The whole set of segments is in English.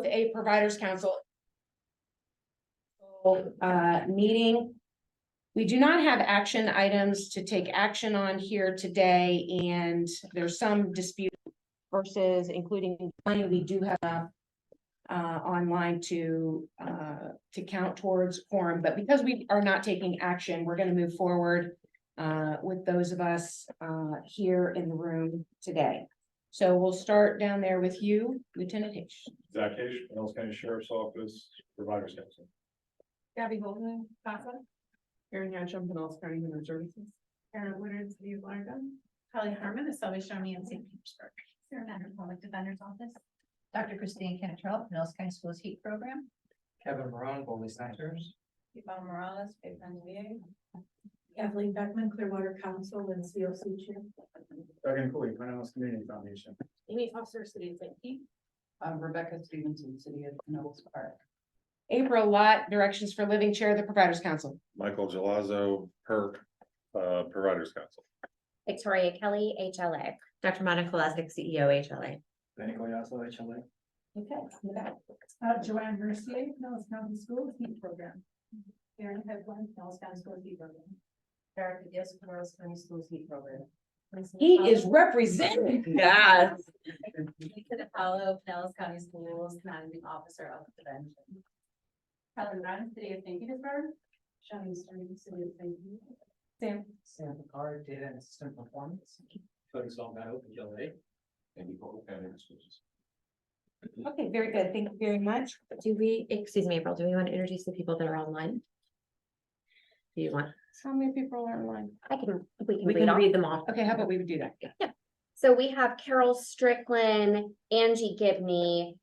a providers council meeting. We do not have action items to take action on here today, and there's some dispute versus including we do have online to count towards quorum, but because we are not taking action, we're going to move forward with those of us here in the room today. So we'll start down there with you, Lieutenant H. Zach H., Pinellas County Sheriff's Office, Providers Council. Gabby Holden, CASA. Erin Hatcham, Pinellas County Human Services. Karen Woodard, City of Largo. Holly Harmon, the Salvation Army in St. Petersburg. Sarah Matter, Public Defender's Office. Dr. Christine Cantrell, Pinellas County Schools Heat Program. Kevin Marone, Holy Centers. Yvonne Morales, Fairfield, VA. Kathleen Beckman, Clearwater Council and CoC Chair. Doug Cooley, Pinellas Community Foundation. Amy Foster, City of St. Pete. Rebecca Stevenson, City of Pinellas Park. April Lott, Directions for Living, Chair of the Providers Council. Michael Gelazzo, PERC, Providers Council. Victoria Kelly, HLA. Dr. Monica Lazic, CEO, HLA. Benny Goyaso, HLA. Okay, in the back. Joanne Mercier, Pinellas County Schools Heat Program. Karen Headland, Pinellas County Schools Heat Program. Erica Diaz, Pinellas County Schools Heat Program. He is representing. Yes. Lisa DePaulo, Pinellas County Schools Managing Officer of Prevention. Helen Ryan, City of St. Petersburg. Shawny Stern, City of St. Petersburg. Sam Picard, Data and System Performance. Doug Salvato, PLA. Andy Cole, County Resources. Okay, very good. Thank you very much. Do we, excuse me, April, do we want to introduce the people that are online? Do you want? How many people are online? We can read them off. Okay, how about we would do that? So we have Carol Strickland, Angie Gibney,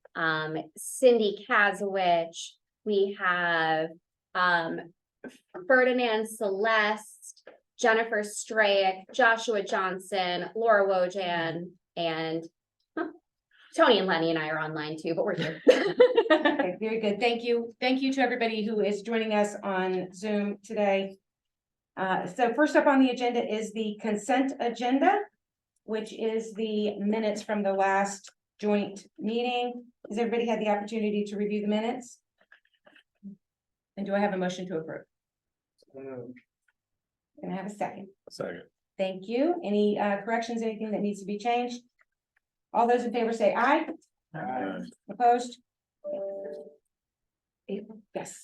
Cindy Kazowich. We have Ferdinand Celeste, Jennifer Strayek, Joshua Johnson, Laura Wojan, and Tony and Lenny and I are online too, but we're here. Okay, very good. Thank you. Thank you to everybody who is joining us on Zoom today. So first up on the agenda is the consent agenda, which is the minutes from the last joint meeting. Has everybody had the opportunity to review the minutes? And do I have a motion to approve? Can I have a second? Second. Thank you. Any corrections, anything that needs to be changed? All those in favor say aye. Opposed? Yes.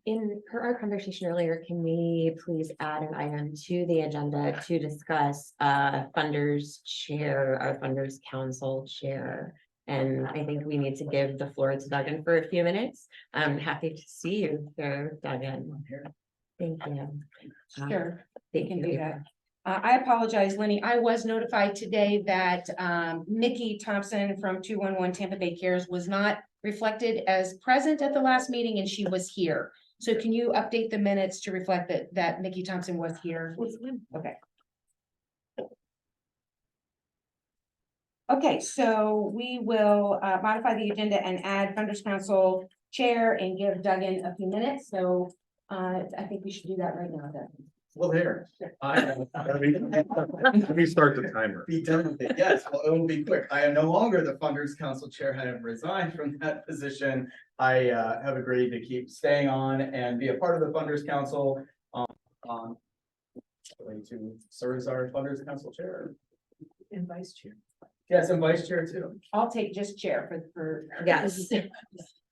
In per our conversation earlier, can we please add an item to the agenda to discuss funders chair, our funders council chair? And I think we need to give the floor to Duggan for a few minutes. I'm happy to see you there, Duggan. Thank you. Sure, Thank can you. do that. I apologize, Lenny. I was notified today that Nikki Thompson from 211 Tampa Bay Cares was not reflected as present at the last meeting, and she was here. So can you update the minutes to reflect that Nikki Thompson was here? Okay. Okay, so we will modify the agenda and add Funders Council Chair and give Duggan a few minutes. So I think we should do that right now, Duggan. Well, there. Let me start the timer. Be done with it. Yes, well, it will be quick. I am no longer the Funders Council Chair. I have resigned from that position. I have agreed to keep staying on and be a part of the Funders Council. To serve as our Funders Council Chair. And Vice Chair. Yes, and Vice Chair too. I'll take just chair for. Yes.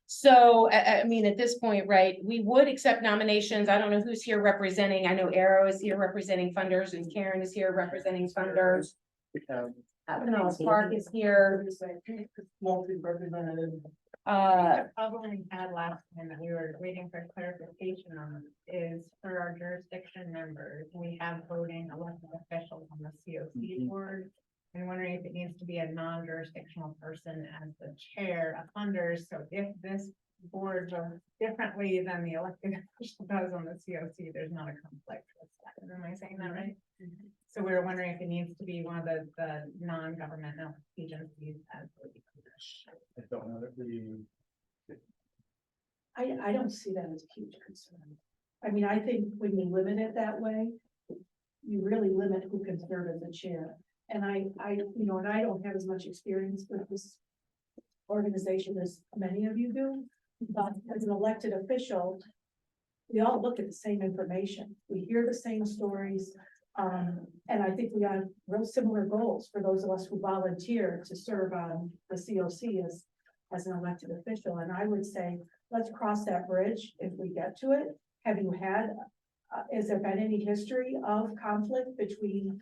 So, I mean, at this point, right, we would accept nominations. I don't know who's here representing. I know Arrow is here representing funders and Karen is here representing funders. Spark is here. Multi-representative. Probably had last time that we were waiting for clarification on is for our jurisdiction members. We have voting elected officials on the CoC board. I'm wondering if it needs to be a non-jurisdictional person as the chair of funders. So if this board votes differently than the elected official does on the CoC, there's not a conflict with that. Am I saying that right? So we were wondering if it needs to be one of the non-governmental agencies as the I don't know that we. I don't see that as a huge concern. I mean, I think when you limit it that way, you really limit who can serve as a chair. And I don't have as much experience with this organization as many of you do, but as an elected official, we all look at the same information. We hear the same stories. And I think we have real similar goals for those of us who volunteer to serve on the CoC as an elected official. And I would say, let's cross that bridge if we get to it. Have you had, has there been any history of conflict between,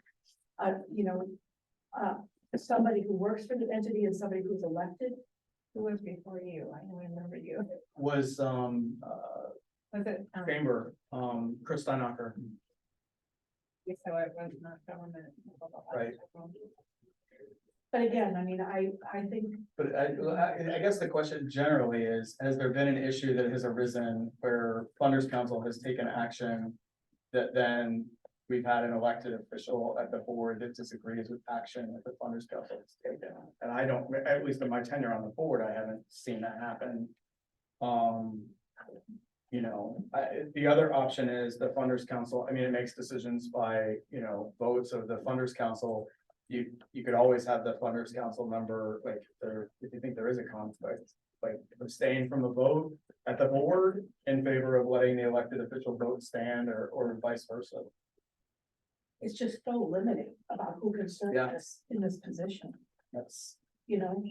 somebody who works for the entity and somebody who's elected? Who was before you? I don't remember you. Was, Was it? Chamber, Chris Steinacher. So it was not government. Right. But again, I mean, I think But I guess the question generally is, has there been an issue that has arisen where Funders Council has taken action that then we've had an elected official at the board that disagrees with action that the Funders Council has taken? And I don't, at least in my tenure on the board, I haven't seen that happen. The other option is the Funders Council. I mean, it makes decisions by, votes of the Funders Council. You could always have the Funders Council member, like, if you think there is a conflict, like abstain from the vote at the board in favor of letting the elected official vote stand or vice versa. it's just so limiting about who can serve Yeah. us in this position, That's, you know?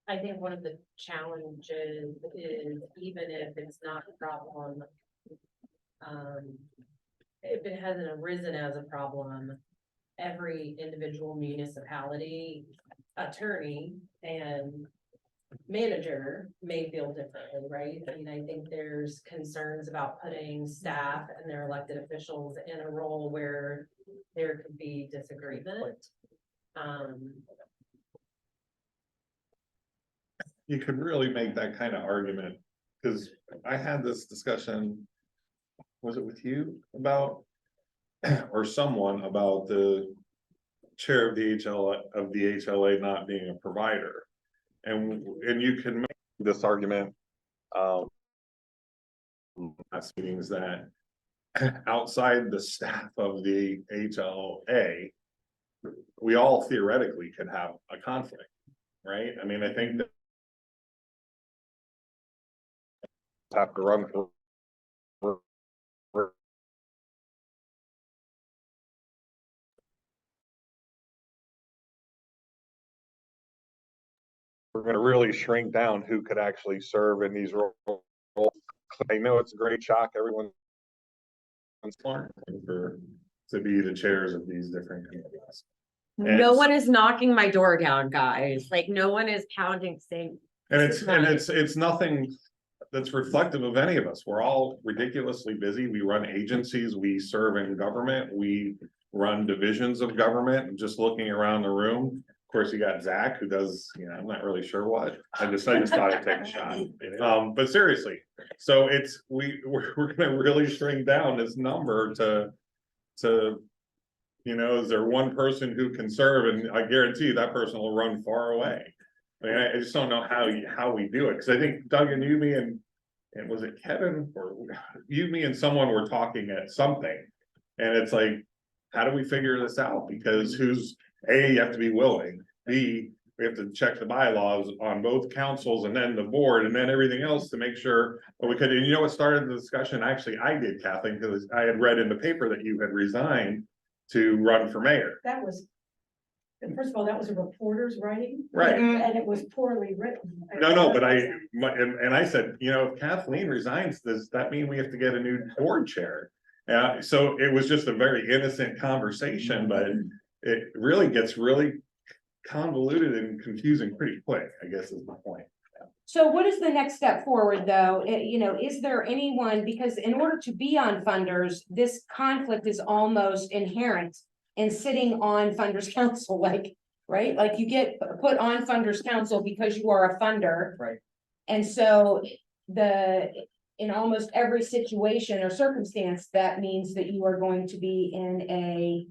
I think one of the challenges is even if it's not a problem. If it hasn't arisen as a problem, every individual municipality attorney and manager may feel differently, right? I mean, I think there's concerns about putting staff and their elected officials in a role where there could be disagreement. You could really make that kind of argument, because I had this discussion, was it with you about, or someone about the chair of the HLA not being a provider, and you can make this argument, last meetings, that outside the staff of the HLA, we all theoretically could have a conflict, right? I mean, I think that have to run for we're going to really shrink down who could actually serve in these roles. I know it's a great shock. Everyone's learning to be the chairs of these different committees. No one is knocking my door down, guys. Like, no one is pounding saying. And it's nothing that's reflective of any of us. We're all ridiculously busy. We run agencies, we serve in government, we run divisions of government. Just looking around the room, of course, you got Zach, who does, I'm not really sure what. I just thought I'd take a shot. But seriously, so we're gonna really shrink down this number to is there one person who can serve, and I guarantee you that person will run far away. I mean, I just don't know how we do it, because I think Doug and you, me and was it Kevin, or you, me and someone were talking at something, and it's like, how do we figure this out? Because you have to be willing, B, we have to check the bylaws on both councils and then the board and then everything else to make sure. But we could, and what started the discussion, actually I did, Kathleen, because I had read in the paper that you had resigned to run for mayor. That was, first of all, that was a reporter's writing. Right. And it was poorly written. No, but I said, if Kathleen resigns, does that mean we have to get a new board chair? So it was just a very innocent conversation, but it really gets really convoluted and confusing pretty quick, I guess is the point. So what is the next step forward, though? Is there anyone, because in order to be on funders, this conflict is almost inherent in sitting on Funders Council, right? Like you get put on Funders Council because you are a funder. Right. And so in almost every situation or circumstance, that means that you are going to be in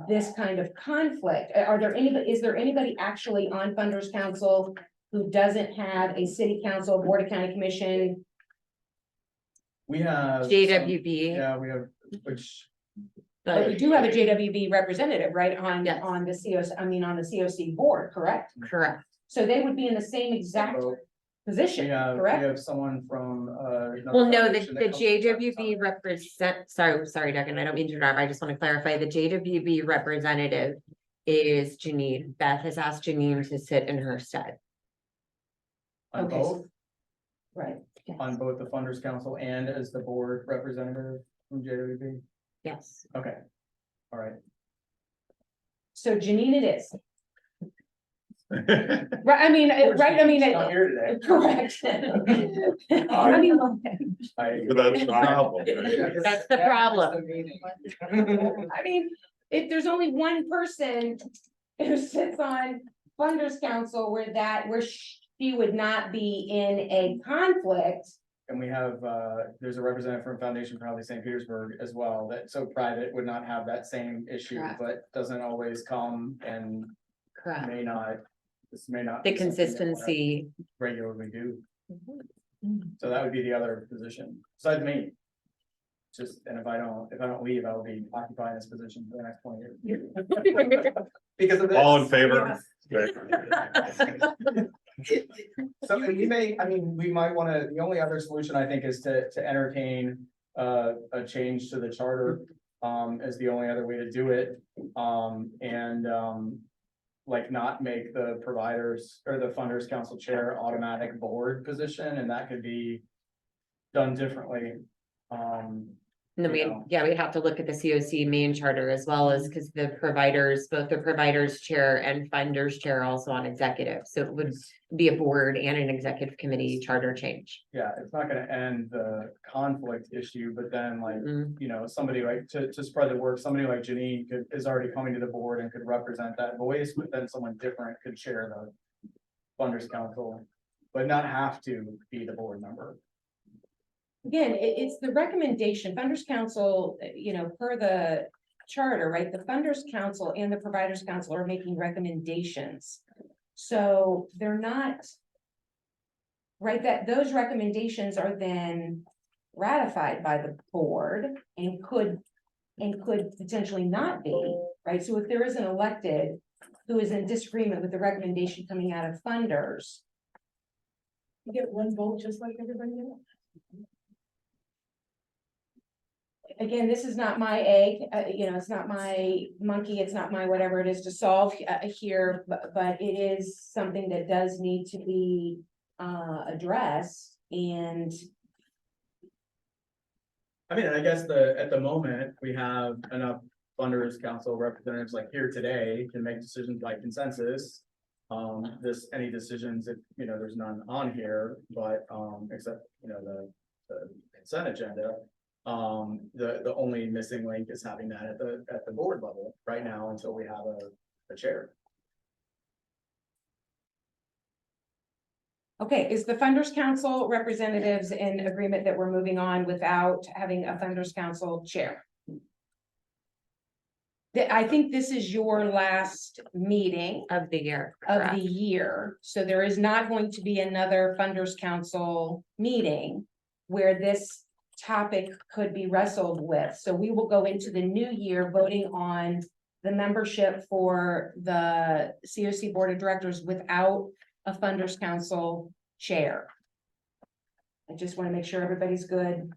this kind of conflict. Is there anybody actually on Funders Council who doesn't have a city council, board of county commission? We have. JWB. Yeah, we have, which But we do have a JWB representative, right, on, Yes. on the COC, I mean, on the COC board, correct? Correct. So they would be in the same exact So position, we have correct? someone from, Well, no, the foundation that comes from JWB sorry, Duncan, I don't mean to interrupt. I just want to clarify. The JWB representative is Janine. Beth has asked Janine to sit in her stead. on Okay. both, Right. on both the Funders Council and as the board representative from JWB. Yes. Okay, all right. So Janine it is, right, I mean, right, I mean, Not here today. correct. I mean, But that's the problem. That's the problem. I mean, if there's only one person who sits on Funders Council where she would not be in a conflict. And we have, there's a representative from Foundation for Healthy St. Petersburg as well, that so private would not have that same issue, Correct. but doesn't always come and Correct. may not. This may not. The be something that we'll consistency. regularly do. So that would be the other position, besides me. Just, and if I don't leave, I'll be occupying this position for the next 20 years. Because of this. All in favor? So we may, I mean, we might wanna, the only other solution I think is to entertain a change to the charter. As the only other way to do it, like not make the providers or the Funders Council Chair automatic board position, and that could be done differently. And then we, Yeah. yeah, we have to look at the COC main charter as well as, because the providers, both the providers chair and funders chair are also on executive. So it would be a board and an executive committee charter change. Yeah, it's not gonna end the conflict issue, but then like, Mm, you know, somebody like, to spread the word, somebody like Janine is already coming to the board and could represent that voice, but then someone different could chair the Funders Council, but not have to be the board member. Again, it's the recommendation, Funders Council, per the charter, right? The Funders Council and the Providers Council are making recommendations. So they're not. Right, that those recommendations are then ratified by the board and could potentially not be, right? So if there is an elected who is in disagreement with the recommendation coming out of funders. You get one vote just like everybody else. Again, this is not my egg, it's not my monkey, it's not my whatever it is to solve here, but it is something that does need to be addressed and. I mean, I guess at the moment, we have enough Funders Council representatives like here today can make decisions by consensus. Any decisions, if, there's none on here, but, except, the consent agenda. The only missing link is having that at the board level right now until we have a chair. Okay, is the Funders Council representatives in agreement that we're moving on without having a Funders Council chair? I think this is your last meeting of the year. of correct. the year, so there is not going to be another Funders Council meeting where this topic could be wrestled with. So we will go into the new year voting on the membership for the CoC Board of Directors without a Funders Council chair. I just want to make sure everybody's good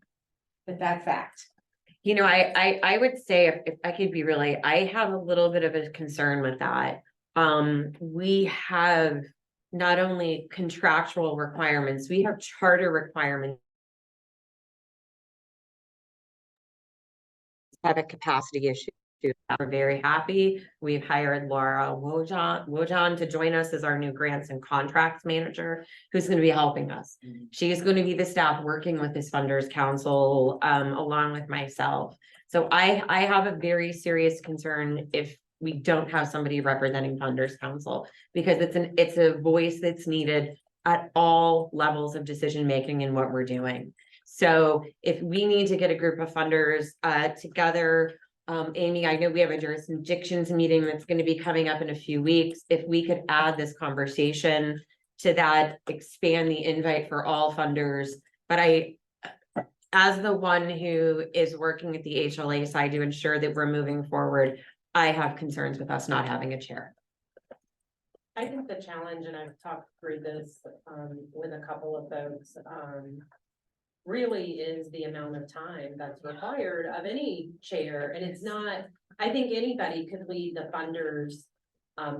with that fact. I would say if I could be really, I have a little bit of a concern with that. We have not only contractual requirements, we have charter requirements. Have a capacity issue. We're very happy. We've hired Laura Wojan to join us as our new grants and contracts manager, who's going to be helping us. She is going to be the staff working with this Funders Council, along with myself. So I have a very serious concern if we don't have somebody representing Funders Council, because it's a voice that's needed at all levels of decision making in what we're doing. So if we need to get a group of funders together, Amy, I know we have a jurisdictions meeting that's going to be coming up in a few weeks. If we could add this conversation to that, expand the invite for all funders. But I as the one who is working at the HLA side to ensure that we're moving forward, I have concerns with us not having a chair. I think the challenge, and I've talked through this, with a couple of folks, really is the amount of time that's required of any chair, and it's not, I think anybody could lead the funders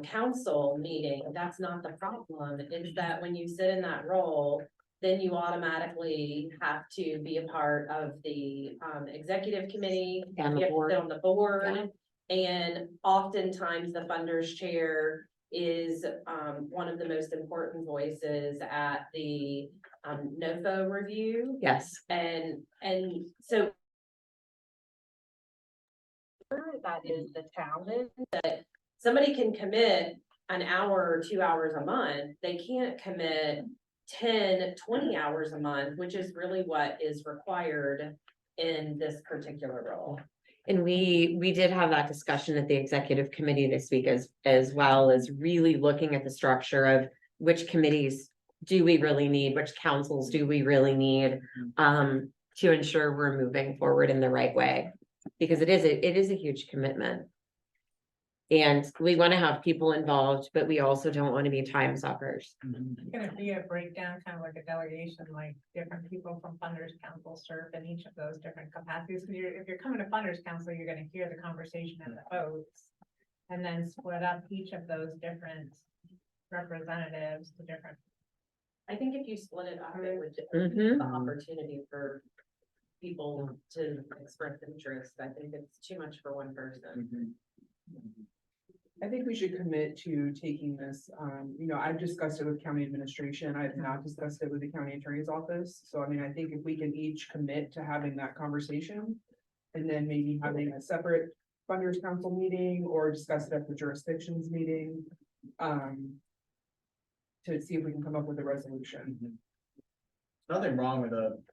council meeting, that's not the problem, it's that when you sit in that role, then you automatically have to be a part of the executive committee. And the You have to board. sit on the board, and oftentimes the funders chair is one of the most important voices at the NOFO review. Yes. And so that is the challenge, that somebody can commit an hour or 2 hours a month. They can't commit 10, 20 hours a month, which is really what is required in this particular role. And we did have that discussion at the executive committee this week as well as really looking at the structure of which committees do we really need, which councils do we really need, to ensure we're moving forward in the right way. Because it is a huge commitment. And we want to have people involved, but we also don't want to be time suckers. It's gonna be a breakdown, kind of like a delegation, like different people from Funders Council serve in each of those different capacities. Because if you're coming to Funders Council, you're gonna hear the conversation and the votes. And then split up each of those different representatives to different. I think if you split it up, it would Mhm. give the opportunity for people to express interest. I think it's too much for one person. I think we should commit to taking this, I've discussed it with county administration, I have not discussed it with the county attorney's office, so I mean, I think if we can each commit to having that conversation. And then maybe having a separate funders council meeting or discuss it at the jurisdictions meeting. To see if we can come up with a resolution. Nothing wrong with a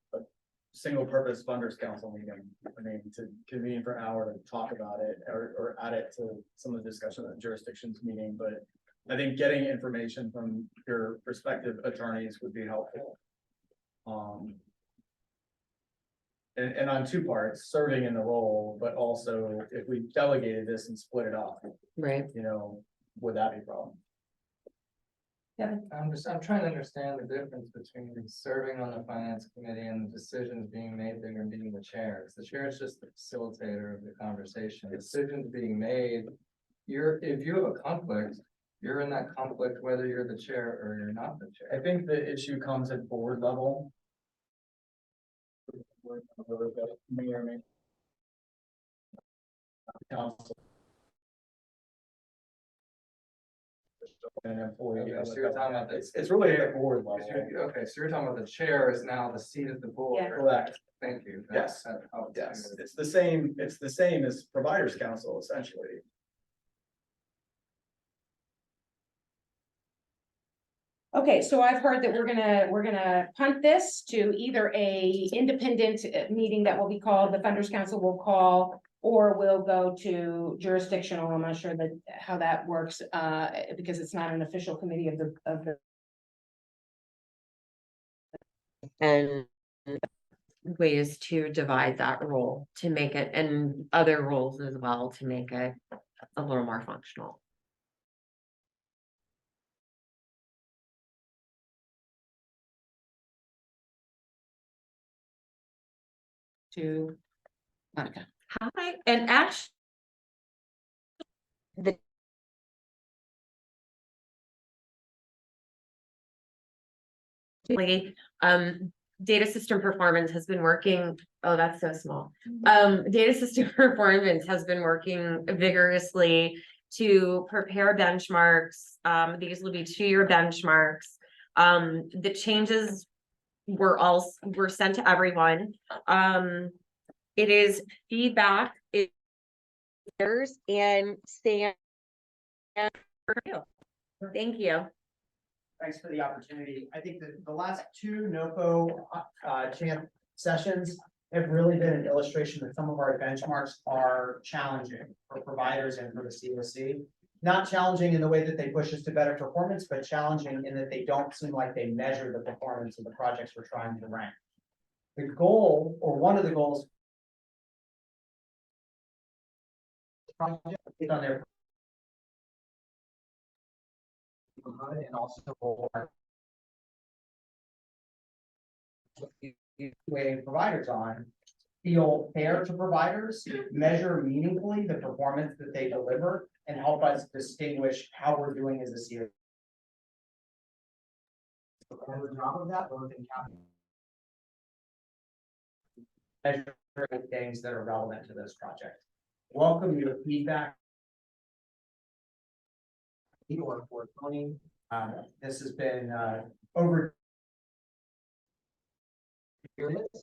single purpose funders council meeting. I mean, to convene for an hour to talk about it or add it to some of the discussion at the jurisdictions meeting, but I think getting information from your prospective attorneys would be helpful. And on two parts, serving in the role, but also if we delegated this and split it up, Right. would that be a problem? I'm trying to understand the difference between serving on the finance committee and the decisions being made there and being the chair. 'Cause the chair is just the facilitator of the conversation. Decisions being made, if you have a conflict, you're in that conflict whether you're the chair or you're not the chair. I think the issue comes at board level. Mayor, council. An employee. Okay, so you're talking about this. It's really at the board level. Okay, so you're talking about the chair is now the seat of the board. Yeah. Correct. Thank you. Yes. That helps. Yes, it's the same as providers council essentially. Okay, so I've heard that we're gonna punt this to either a independent meeting that will be called, the Funders Council will call, or we'll go to jurisdictional. I'm not sure how that works, because it's not an official committee of the. And ways to divide that role to make it, and other roles as well, to make it a little more functional. To Monica. Hi, and Ash. The data system performance has been working. Oh, that's so small. Data system performance has been working vigorously to prepare benchmarks. These will be 2-year benchmarks. The changes were sent to everyone. It is feedback. And Sam. Thank you. Thanks for the opportunity. I think that the last two NOPO champ sessions have really been an illustration that some of our benchmarks are challenging for providers and for the CoC. Not challenging in the way that they push us to better performance, but challenging in that they don't seem like they measure the performance of the projects we're trying to rank. The goal, or one of the goals. Project is on their. And also. Way providers on, feel fair to providers, measure meaningfully the performance that they deliver, and help us distinguish how we're doing as a series. On the top of that, both in county. Measure things that are relevant to this project. Welcome your feedback. Or 420. This has been over. Here it is.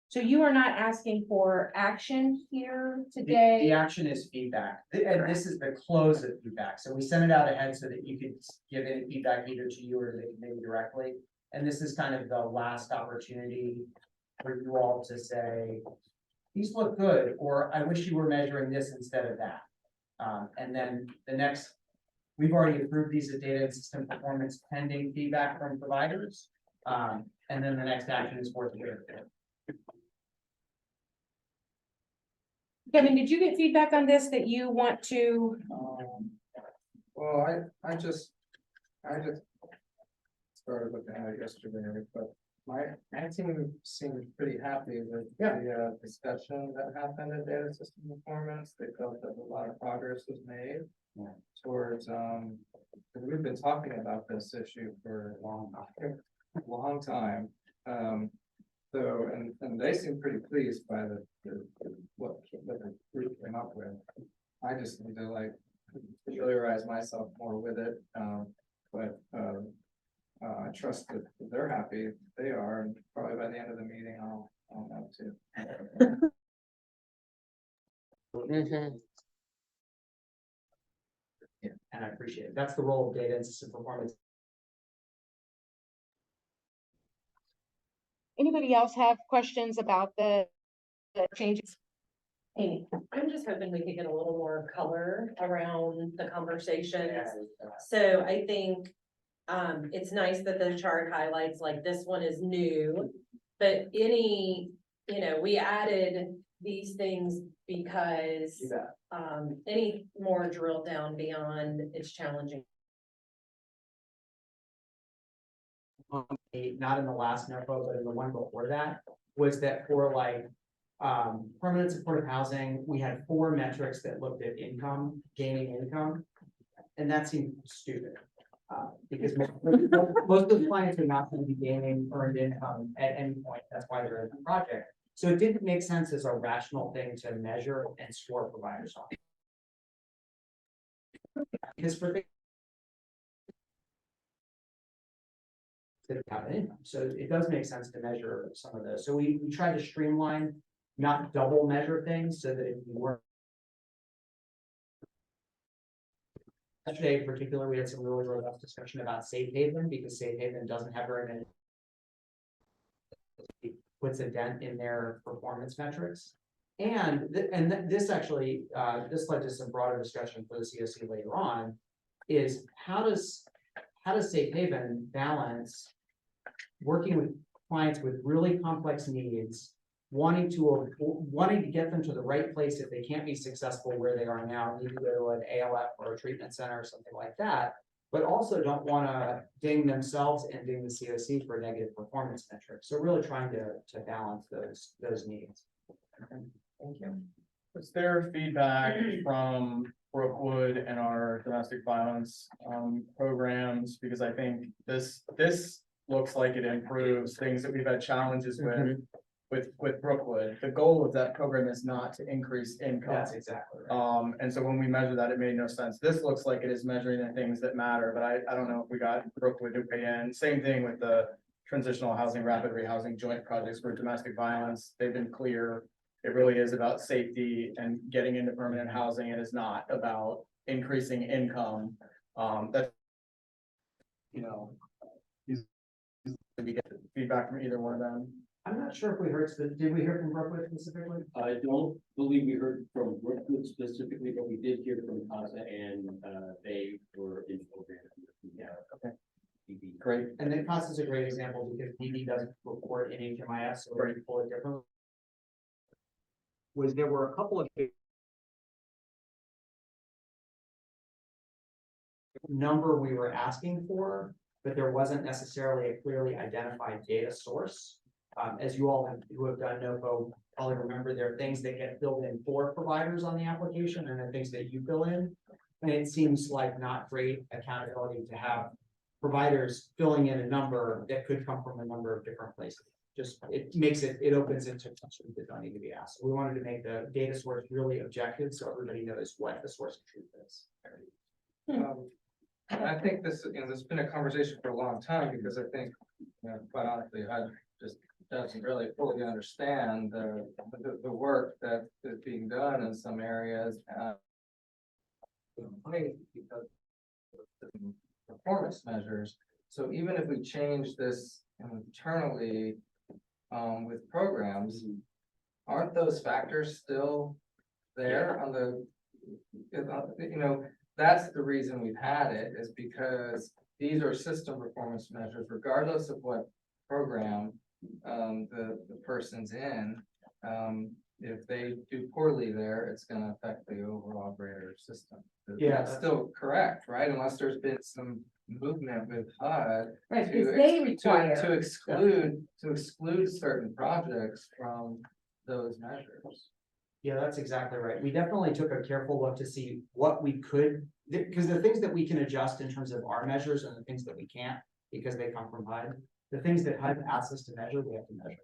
So you are not asking for action here The today? action is feedback, and this is the close of feedback, so we send it out ahead so that you could give any feedback either to you or to the committee directly. And this is kind of the last opportunity for you all to say, these look good, or I wish you were measuring this instead of that. And then the next, we've already approved these as data and system performance pending feedback from providers. And then the next action is forthwith. Kevin, did you get feedback on this that you want to? Well, I just started looking at it yesterday, but my team seemed pretty happy with the discussion that happened at data system performance. They felt that a lot of progress was made towards, because we've been talking about this issue for a long time. So, and they seem pretty pleased by what the group came up with. I just need to like familiarize myself more with it, but I trust that they're happy. They are, and probably by the end of the meeting, I'll know too. Yeah, and I appreciate it. That's the role of data and system performance. Anybody else have questions about the changes? Amy? I'm just hoping we could get a little more color around the conversations. So I think it's nice that the chart highlights like this one is new, but any, we added these things because any more drill down beyond it's challenging. Not in the last NOFO, but in the one before that, was that for like permanent supportive housing, we had 4 metrics that looked at income, gaining income, and that seemed stupid. Because most of the clients are not going to be gaining earned income at any point. That's why they're in the project. So it didn't make sense as a rational thing to measure and score providers on. Because for have an income. So it does make sense to measure some of those. So we try to streamline, not double measure things so that if you weren't. Yesterday in particular, we had some really robust discussion about Safe Haven because Safe Haven doesn't have very many. Puts a dent in their performance metrics. And this actually, this led to some broader discussion for the CoC later on, is how does Safe Haven balance working with clients with really complex needs, wanting to get them to the right place if they can't be successful where they are now, need to go to an ALF or a treatment center or something like that, but also don't want to ding themselves and ding the CoC for negative performance metrics. So really trying to balance those needs. Thank you. Was there feedback from Brookwood and our domestic violence programs? Because I think this looks like it improves things that we've had challenges with Brookwood. The goal of that program is not to increase income. That's exactly right. And so when we measure that, it made no sense. This looks like it is measuring the things that matter, but I don't know if we got Brookwood to weigh in. Same thing with the transitional housing, rapid rehousing joint projects for domestic violence. They've been clear. It really is about safety and getting into permanent housing. It is not about increasing income. That, did we get feedback from either one of them? I'm not sure if we heard, did we hear from Brookwood specifically? I don't believe we heard from Brookwood specifically, but we did hear from CASA and they were in program. Yeah. Okay. DD. Great, and then CASA is a great example because DD doesn't report in HMIS, so we're going to pull it differently. Was there were a couple of number we were asking for, but there wasn't necessarily a clearly identified data source. As you all who have done NOFO probably remember, there are things that get filled in for providers on the application and then things that you fill in. And it seems like not great accountability to have providers filling in a number that could come from a number of different places. Just, it opens into questions that don't need to be asked. So we wanted to make the data source really objective so everybody knows what the source of truth is. I think this, you know, this has been a conversation for a long time, because I think, you know, quite honestly, I just doesn't really fully understand the work that is being done in some areas. Because of the performance measures. So even if we change this internally with programs, aren't those factors still there on the, you know, that's the reason we've had it, is because these are system performance measures, regardless of what program the person's in. If they do poorly there, it's gonna affect the overall operator system. Yeah, That's still correct, right? Unless there's been some movement with HUD Right, to because they ex- require. to exclude certain projects from those measures. Yeah, that's exactly right. We definitely took a careful look to see what we could, because the things that we can adjust in terms of our measures and the things that we can't, because they come from HUD. The things that HUD asks us to measure, we have to measure.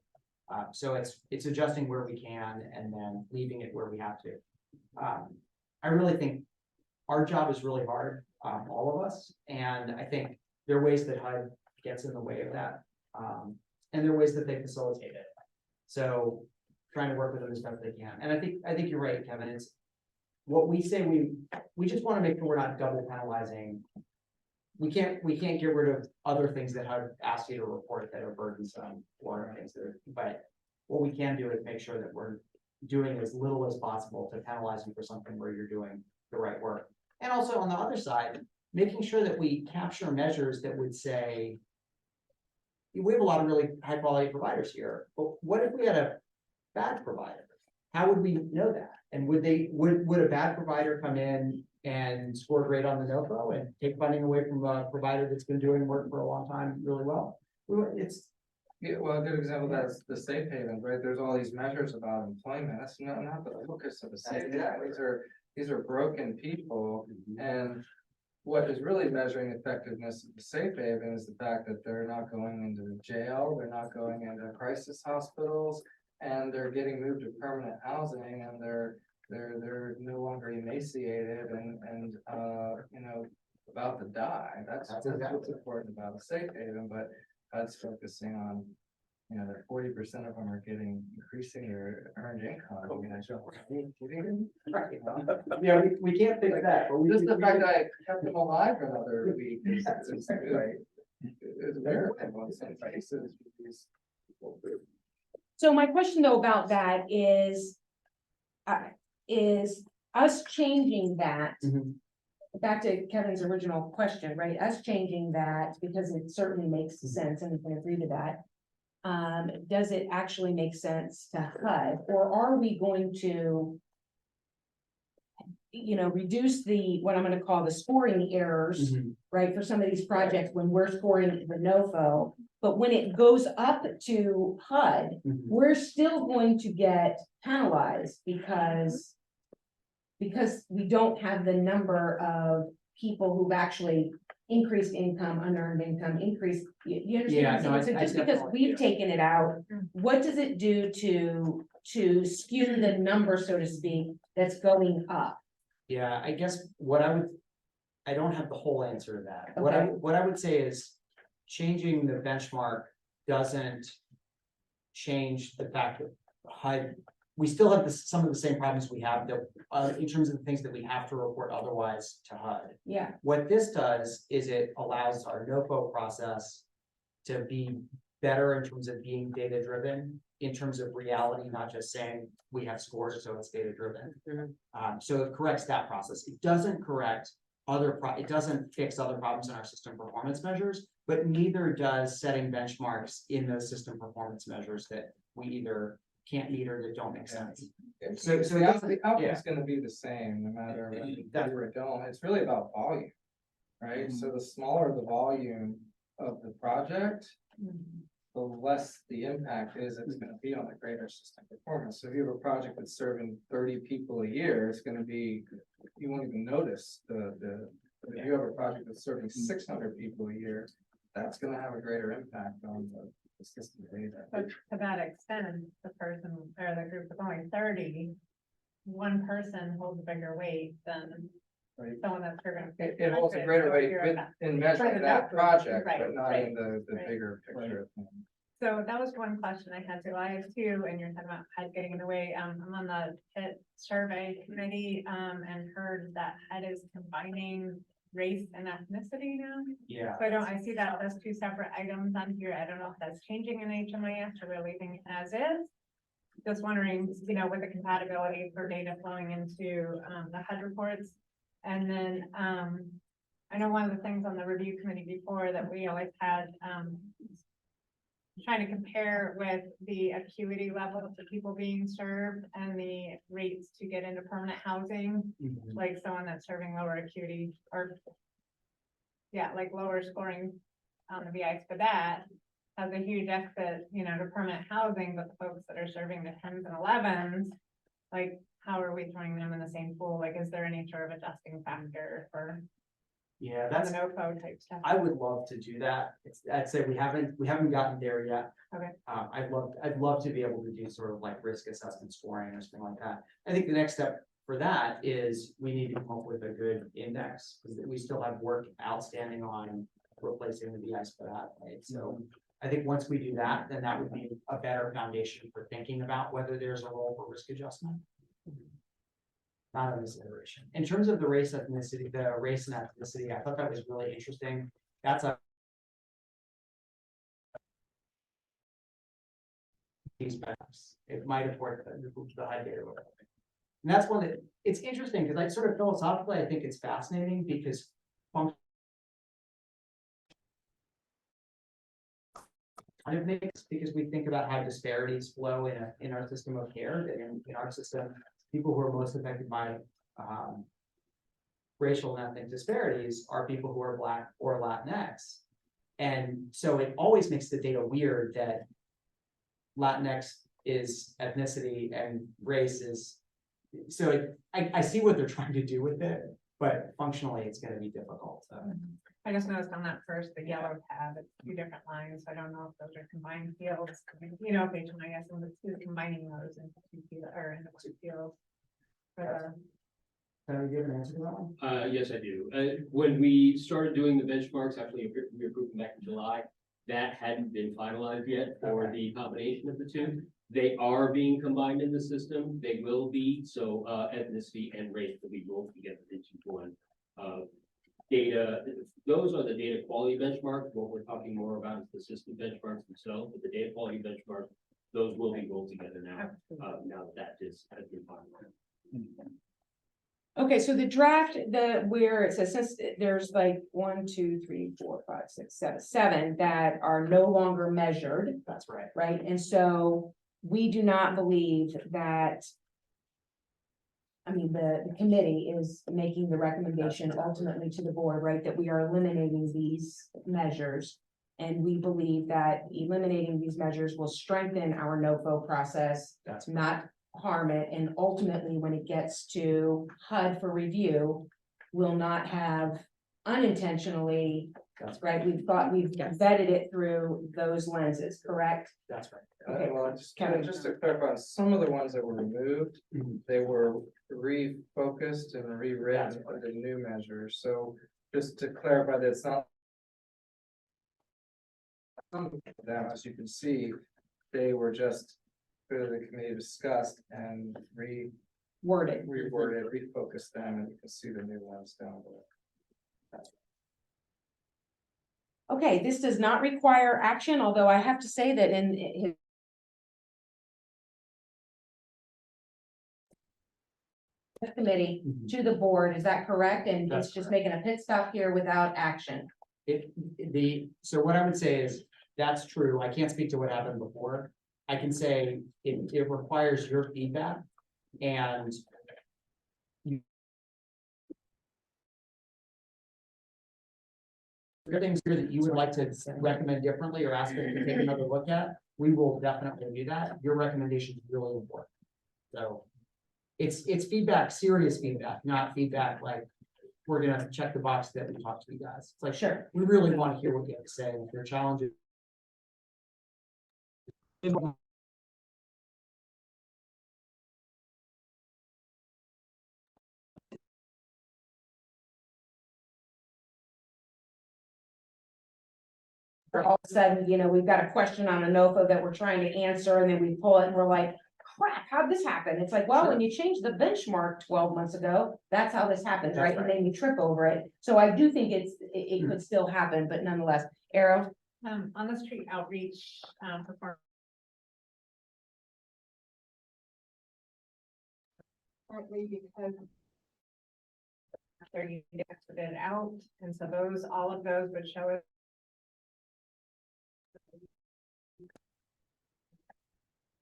So it's adjusting where we can and then leaving it where we have to. I really think our job is really hard, all of us, and I think there are ways that HUD gets in the way of that. And there are ways that they facilitate it. So trying to work with them as best they can. And I think you're right, Kevin. It's what we say, we just want to make sure we're not double penalizing. We can't get rid of other things that have asked you to report that are burdensome or things that are, but what we can do is make sure that we're doing as little as possible to penalize you for something where you're doing the right work. And also on the other side, making sure that we capture measures that would say, we have a lot of really high quality providers here, but what if we had a bad provider? How would we know that? And would a bad provider come in and score great on the NOFO and take funding away from a provider that's been doing work for a long time really well? Yeah, well, a good example of that is the safe havens, right? There's all these measures about employment. That's not the focus of the safe haven. These are broken people, and what is really measuring effectiveness of the safe haven is the fact that they're not going into jail, they're not going into crisis hospitals, and they're getting moved to permanent housing, and they're no longer emaciated and you know, about to die. That's what's important about a safe haven, but that's focusing on, you know, that 40% of them are getting increasing their earned income. I mean, Yeah, we can't fix that, but just the fact that I kept them alive for another week is good. It's a miracle in some cases. So my question though about that is us changing that, back to Kevin's original question, right? Us changing that, because it certainly makes sense and we can agree to that. Does it actually make sense to HUD, or are we going to, you know, reduce what I'm gonna call the scoring errors, right, for some of these projects when we're scoring the NOFO, but when it goes up to HUD, we're still going to get penalized because we don't have the number of people who've actually increased income, unearned income, increased, you understand? Yeah, no, So I just because definitely we've do. taken it out, what does it do to skew the number, so to speak, that's going up? Yeah, I guess I don't have the whole answer to that. Okay. What I would say is changing the benchmark doesn't change the fact that HUD, we still have some of the same problems we have that, in terms of the things that we have to report otherwise to HUD. Yeah, What this does is it allows our NOFO process to be better in terms of being data driven, in terms of reality, not just saying we have scores, so it's data driven. So it corrects that process. It doesn't correct it doesn't fix other problems in our system performance measures, but neither does setting benchmarks in those system performance measures that we either can't meet or that don't make sense. So The that's- outcome's gonna be the same, no matter whether you do or don't, it's really about volume. Right, so the smaller the volume of the project, the less the impact is it's gonna be on the greater system performance. So if you have a project that's serving 30 people a year, it's gonna be, you won't even notice if you have a project that's serving 600 people a year, that's gonna have a greater impact on the system data. But to that extent, the person or the group of only 30, one person holds a bigger weight than Right. someone that's serving. It holds a 600, greater so weight you're with, at- in measuring the that numbers, project, right, but not in the right. bigger picture of things. So that was one question I had. So I have two, and you're talking about HUD getting in the way. I'm on the HIT survey committee, and heard that HUD is combining race and ethnicity now. Yeah. So I see that as two separate items on here. I don't know if that's changing in HMIS or we're leaving it as is. Just wondering, with the compatibility for data flowing into, the HUD reports. And then, I know one of the things on the review committee before that we always had, trying to compare with the acuity levels of people being served and the rates to get into permanent housing, like someone that's serving lower acuity or like lower scoring on the VIs for that has a huge exit, to permanent housing, but the folks that are serving the 10s and 11s, like, how are we throwing them in the same pool? Like, is there any sort of adjusting factor for Yeah, the that's, NOFO type stuff? I would love to do that. I'd say we haven't gotten there yet. Okay. I'd love to be able to do sort of like risk assessment scoring or something like that. I think the next step for that is we need to come up with a good index, because we still have work outstanding on replacing the BIs for that, right? So I think once we do that, then that would be a better foundation for thinking about whether there's a role for risk adjustment. Not in this iteration. In terms of the race ethnicity, the race and ethnicity, I thought that was really interesting. That's a these maps. It might have worked the high data. And that's one that it's interesting because like sort of philosophically, I think it's fascinating because kind of makes, because we think about how disparities flow in our system of care, in our system, people who are most affected by racial and ethnic disparities are people who are Black or Latinx. And so it always makes the data weird that Latinx is ethnicity and race is, so I see what they're trying to do with it, but functionally it's going to be difficult. So. I just noticed on that first, the yellow tab, it's two different lines. I don't know if those are combined fields. If HMIS is combining those into two fields or into two fields. Can we give an answer to that one? Yes, I do. When we started doing the benchmarks, actually, we approved them back in July. That hadn't been finalized yet for the combination of the two. They are being combined in the system. They will be, so ethnicity and race will be rolled together into one. Data, those are the data quality benchmarks. What we're talking more about is the system benchmarks themselves, but the data quality benchmarks, those will be rolled together now. Now that has been finalized. Okay, so the draft, where it says, since there's like 1, 2, 3, 4, 5, 6, 7 that are no longer measured, That's right. right? And so we do not believe that. I mean, the committee is making the recommendation ultimately to the board, right, that we are eliminating these measures. And we believe that eliminating these measures will strengthen our NOFO process, That's not harm it, and ultimately, when it gets to HUD for review, will not have unintentionally, That's right, we've vetted it through those lenses, correct? That's right. Okay. Well, Kevin. just to clarify, some of the ones that were removed, they were refocused and rewritten for the new measures. So just to clarify that it's not. That, as you can see, they were just the committee discussed and Worded. reworded, refocused them, and you can see the new ones down below. Okay, this does not require action, although I have to say that in his committee to the board, is that correct? And That's it's just making a pit stop here without action. So what I would say is, that's true. I can't speak to what happened before. I can say it requires your feedback and there are things here that you would like to recommend differently or ask us to take another look at, we will definitely do that. Your recommendation is really important. So it's feedback, serious feedback, not feedback like we're gonna check the box that we talked to you guys. It's like, Sure. we really want to hear what you have to say. If there are challenges. All of a sudden, you know, we've got a question on a NOFA that we're trying to answer, and then we pull it and we're like, crap, how'd this happen? It's like, well, when you changed the benchmark 12 months ago, that's how this happens, That's right? And then you trip over it. So I do think it could still happen, but nonetheless, Arrow, On the street outreach, performance. Partly because they're exited out, and so all of those would show it.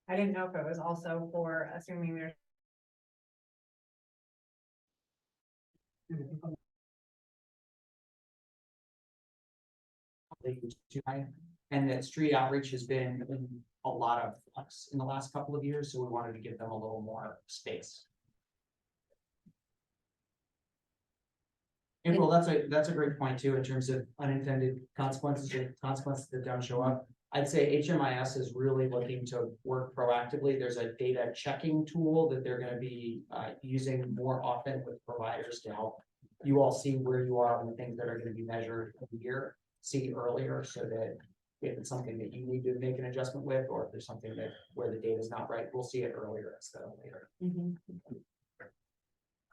I didn't know if it was also for assuming there's. And that street outreach has been in a lot of flux in the last couple of years, so we wanted to give them a little more space. April, that's a great point too, in terms of unintended consequences or consequences that don't show up. I'd say HMIS is really looking to work proactively. There's a data checking tool that they're gonna be using more often with providers to help you all see where you are on the things that are gonna be measured every year, see earlier, so that if it's something that you need to make an adjustment with, or if there's something that where the data is not right, we'll see it earlier instead of later.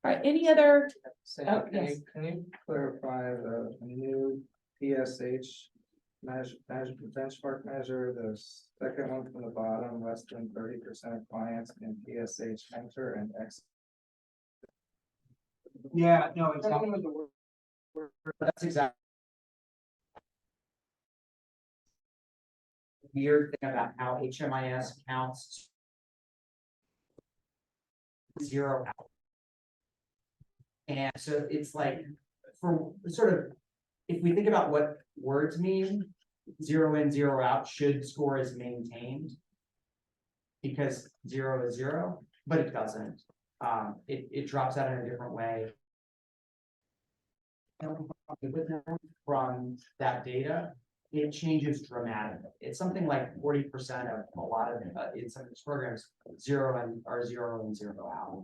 all right, any other, Sam, Oh, yes. can you clarify the new PSH measure, benchmark measure, the second one from the bottom, less than 30% of clients in PSH enter and exit? Yeah, no, exactly. That's exactly. Weird thing about how HMIS counts. Zero out. And so it's like, for sort of, if we think about what words mean, 0 in, 0 out should score as maintained. Because 0 is 0, but it doesn't. It drops out in a different way. From that data, it changes dramatically. It's something like 40% of a lot of in some of these programs, 0 and 0 out.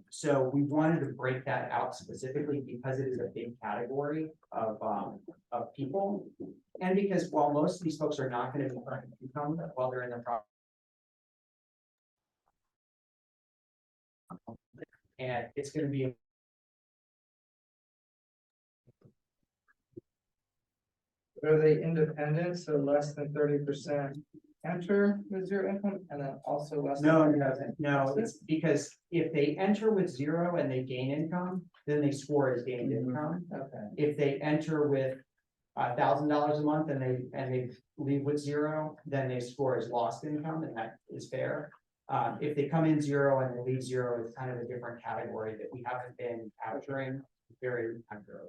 So we wanted to break that out specifically because it is a big category of people, and because while most of these folks are not going to be earning income while they're in the process. And it's going to be. Are they independent, so less than 30% enter with zero income, and then also less? No, it's because if they enter with 0 and they gain income, then they score as gained income. Okay. If they enter with $1,000 a month and they leave with 0, then they score as lost income, and that is fair. If they come in 0 and they leave 0, it's kind of a different category that we haven't been capturing very accurately.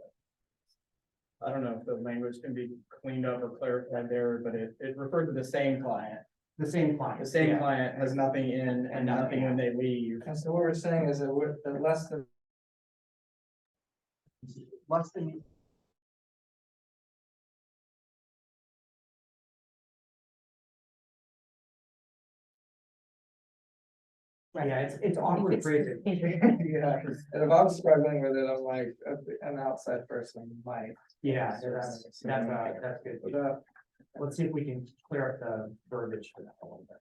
I don't know if the language can be cleaned up or clarified there, but it referred to the same client. The same client. The same yeah. client has nothing in and nothing when they leave. And so what we're saying is that the less than. Yeah, it's awkward phrasing. Yeah, and if I'm struggling with it, I'm like, an outside person might. Yeah, so that's good. But, Let's see if we can clear up the verbiage for that a little bit.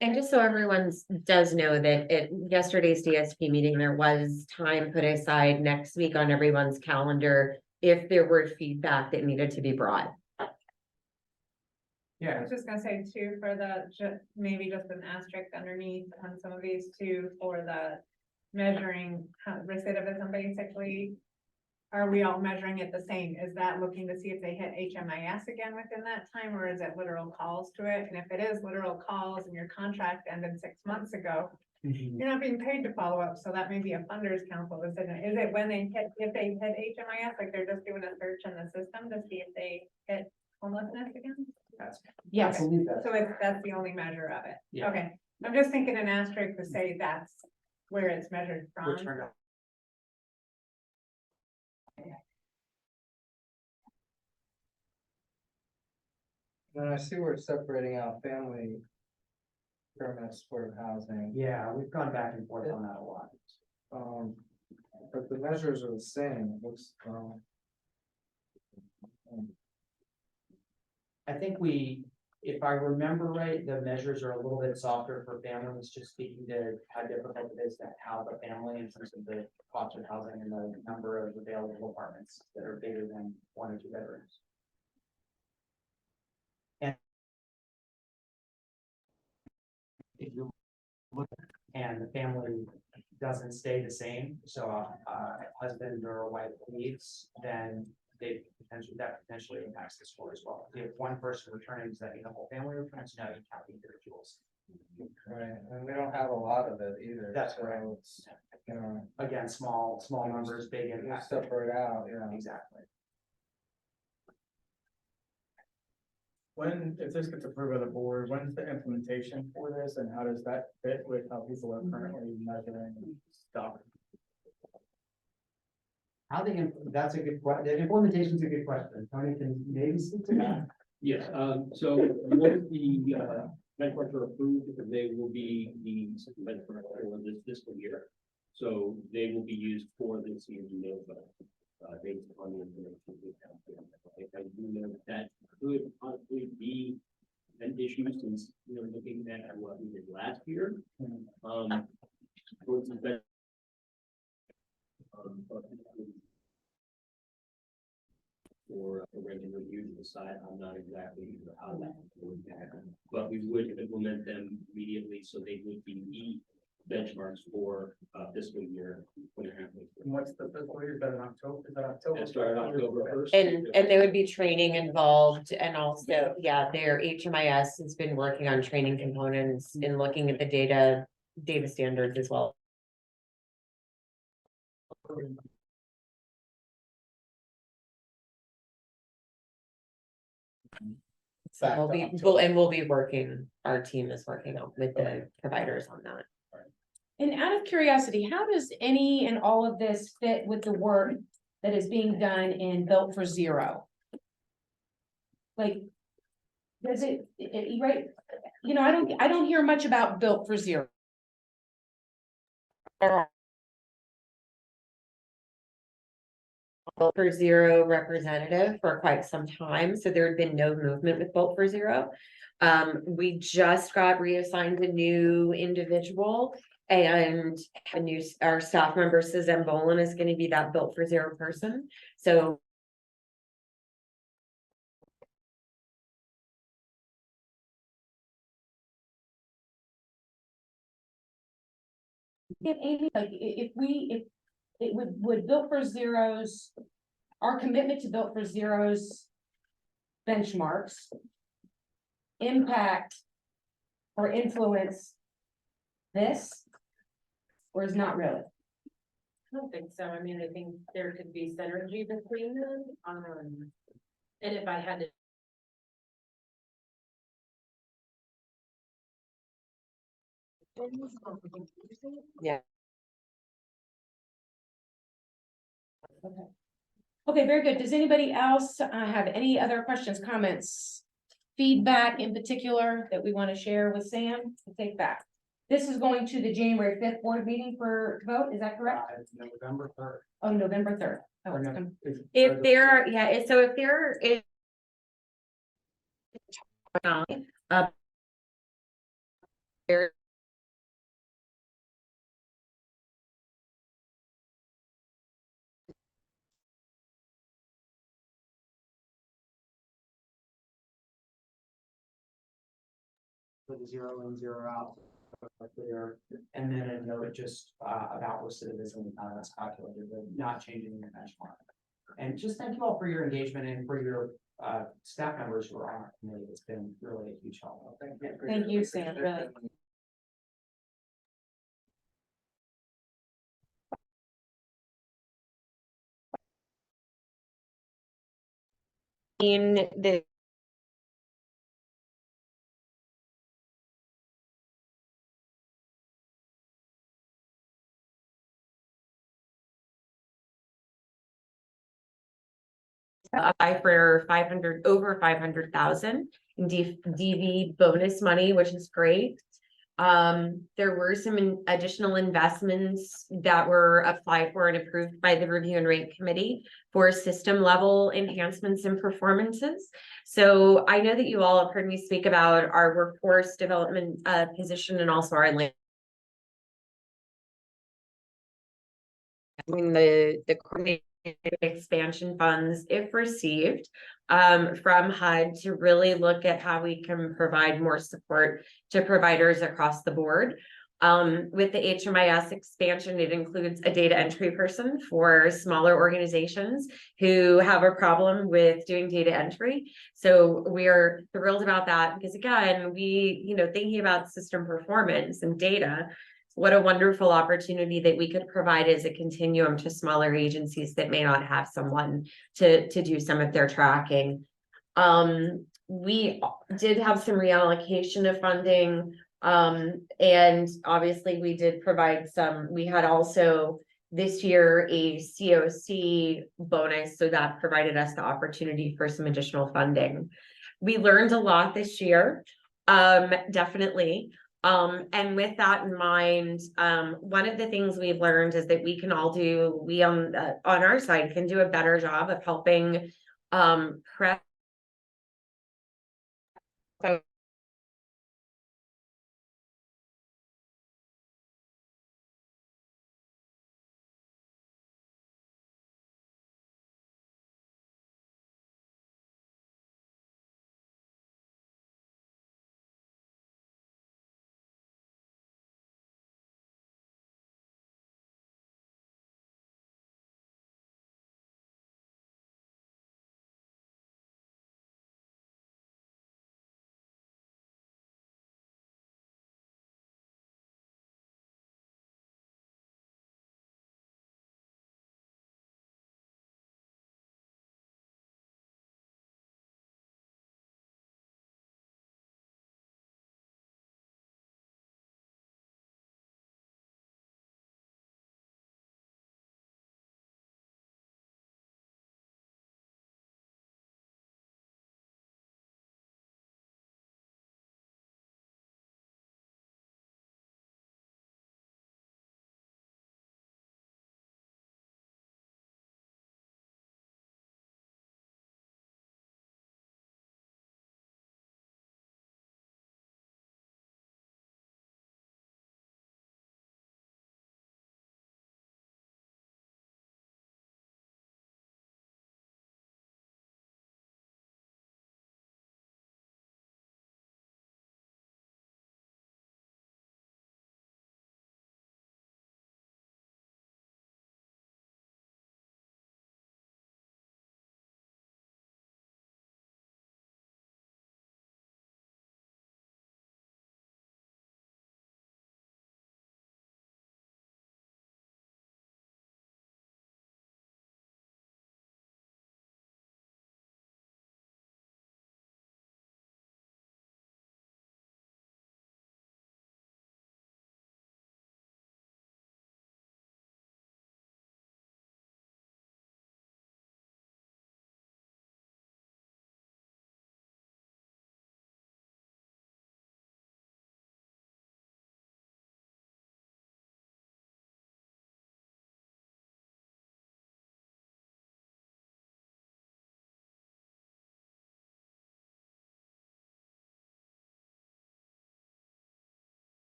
And just so everyone does know that at yesterday's DSP meeting, there was time put aside next week on everyone's calendar if there were feedback that needed to be brought. I was just gonna say too, for the, maybe just an asterisk underneath on some of these too, for the measuring recidivism basically. Are we all measuring it the same? Is that looking to see if they hit HMIS again within that time, or is it literal calls to it? And if it is literal calls and your contract ended 6 months ago, you're not being paid to follow up, so that may be a funders council decision. Is it when they hit, if they hit HMIS, like they're just doing a search in the system to see if they hit homelessness again? Yes, So that's the only measure of it. Yeah. Okay, I'm just thinking an asterisk to say that's where it's measured from. And I see we're separating out family permanent supportive housing. Yeah, we've gone back and forth on that a lot. But the measures are the same, it looks, I think if I remember right, the measures are a little bit softer for families, just speaking to how difficult it is to have a family in terms of the cost of housing and the number of available apartments that are bigger than 1 or 2 bedrooms. And if you look and the family doesn't stay the same, so a husband or a wife leaves, then that potentially impacts the score as well. If one person returning, does that mean the whole family returns? No, you count the individuals. right, and we don't have a lot of it either. That's so correct. it's, you know, Again, small numbers, big we impact. separate out, yeah. Exactly. When, if this gets approved by the board, when's the implementation for this and how does that fit with how people are currently measuring stuff? How that's a good question. The implementation is a good question. Tony can maybe speak to that. Yes, so once the benchmarks are approved, they will be the benchmark for this fiscal year. So they will be used for this year's meal based on the information we have. I do know that could possibly be an issue since you're looking at what we did last year. Towards the for a regular review to decide, I'm not exactly sure how that would happen, but we would implement them immediately, so they would be benchmarks for fiscal year 2023. And what's the fiscal year? Is that in October? Is that October? That started October 1st. And there would be training involved and also, yeah, their HMIS has been working on training components and looking at the data standards as well. So we'll be working, our team is working on with the providers on that. and out of curiosity, how does any and all of this fit with the work that is being done in Built for Zero? Like, does it, right, you know, I don't hear much about Built for Zero. Built for Zero representative for quite some time, so there had been no movement with Built for Zero. We just got reassigned a new individual and our staff member, Suzanne Boland, is going to be that Built for Zero person. So If Amy, like, if it would Built for Zero's, our commitment to Built for Zero's benchmarks impact or influence this, or is not really? I don't think so. I mean, I think there could be synergy between them. And if I had to. yeah. Okay, very good. Does anybody else have any other questions, comments, feedback in particular that we want to share with Sam to take back? This is going to the January 5th board meeting for vote, is that correct? November 3rd. Oh, November 3rd. Oh, Or it's no, come- If there are, yeah, so if there is. There for the zero in, zero out. Clear, and then a note just about recidivism, that's calculated, but not changing the benchmark. And just thank you all for your engagement and for your staff members who are on our committee. It's been really a huge help. Thank you, Sam, really. In the apply for 500, over 500,000 in DV bonus money, which is great. There were some additional investments that were applied for and approved by the Review and Rate Committee for system level enhancements and performances. So I know that you all have heard me speak about our workforce development position and also our the coordinated expansion funds, if received, from HUD to really look at how we can provide more support to providers across the board. With the HMIS expansion, it includes a data entry person for smaller organizations who have a problem with doing data entry. So we're thrilled about that because again, thinking about system performance and data, what a wonderful opportunity that we could provide as a continuum to smaller agencies that may not have someone to do some of their tracking. We did have some reallocation of funding. And obviously we did provide we had also this year a CoC bonus, so that provided us the opportunity for some additional funding. We learned a lot this year, definitely. And with that in mind, one of the things we've learned is that we can all on our side can do a better job of helping prep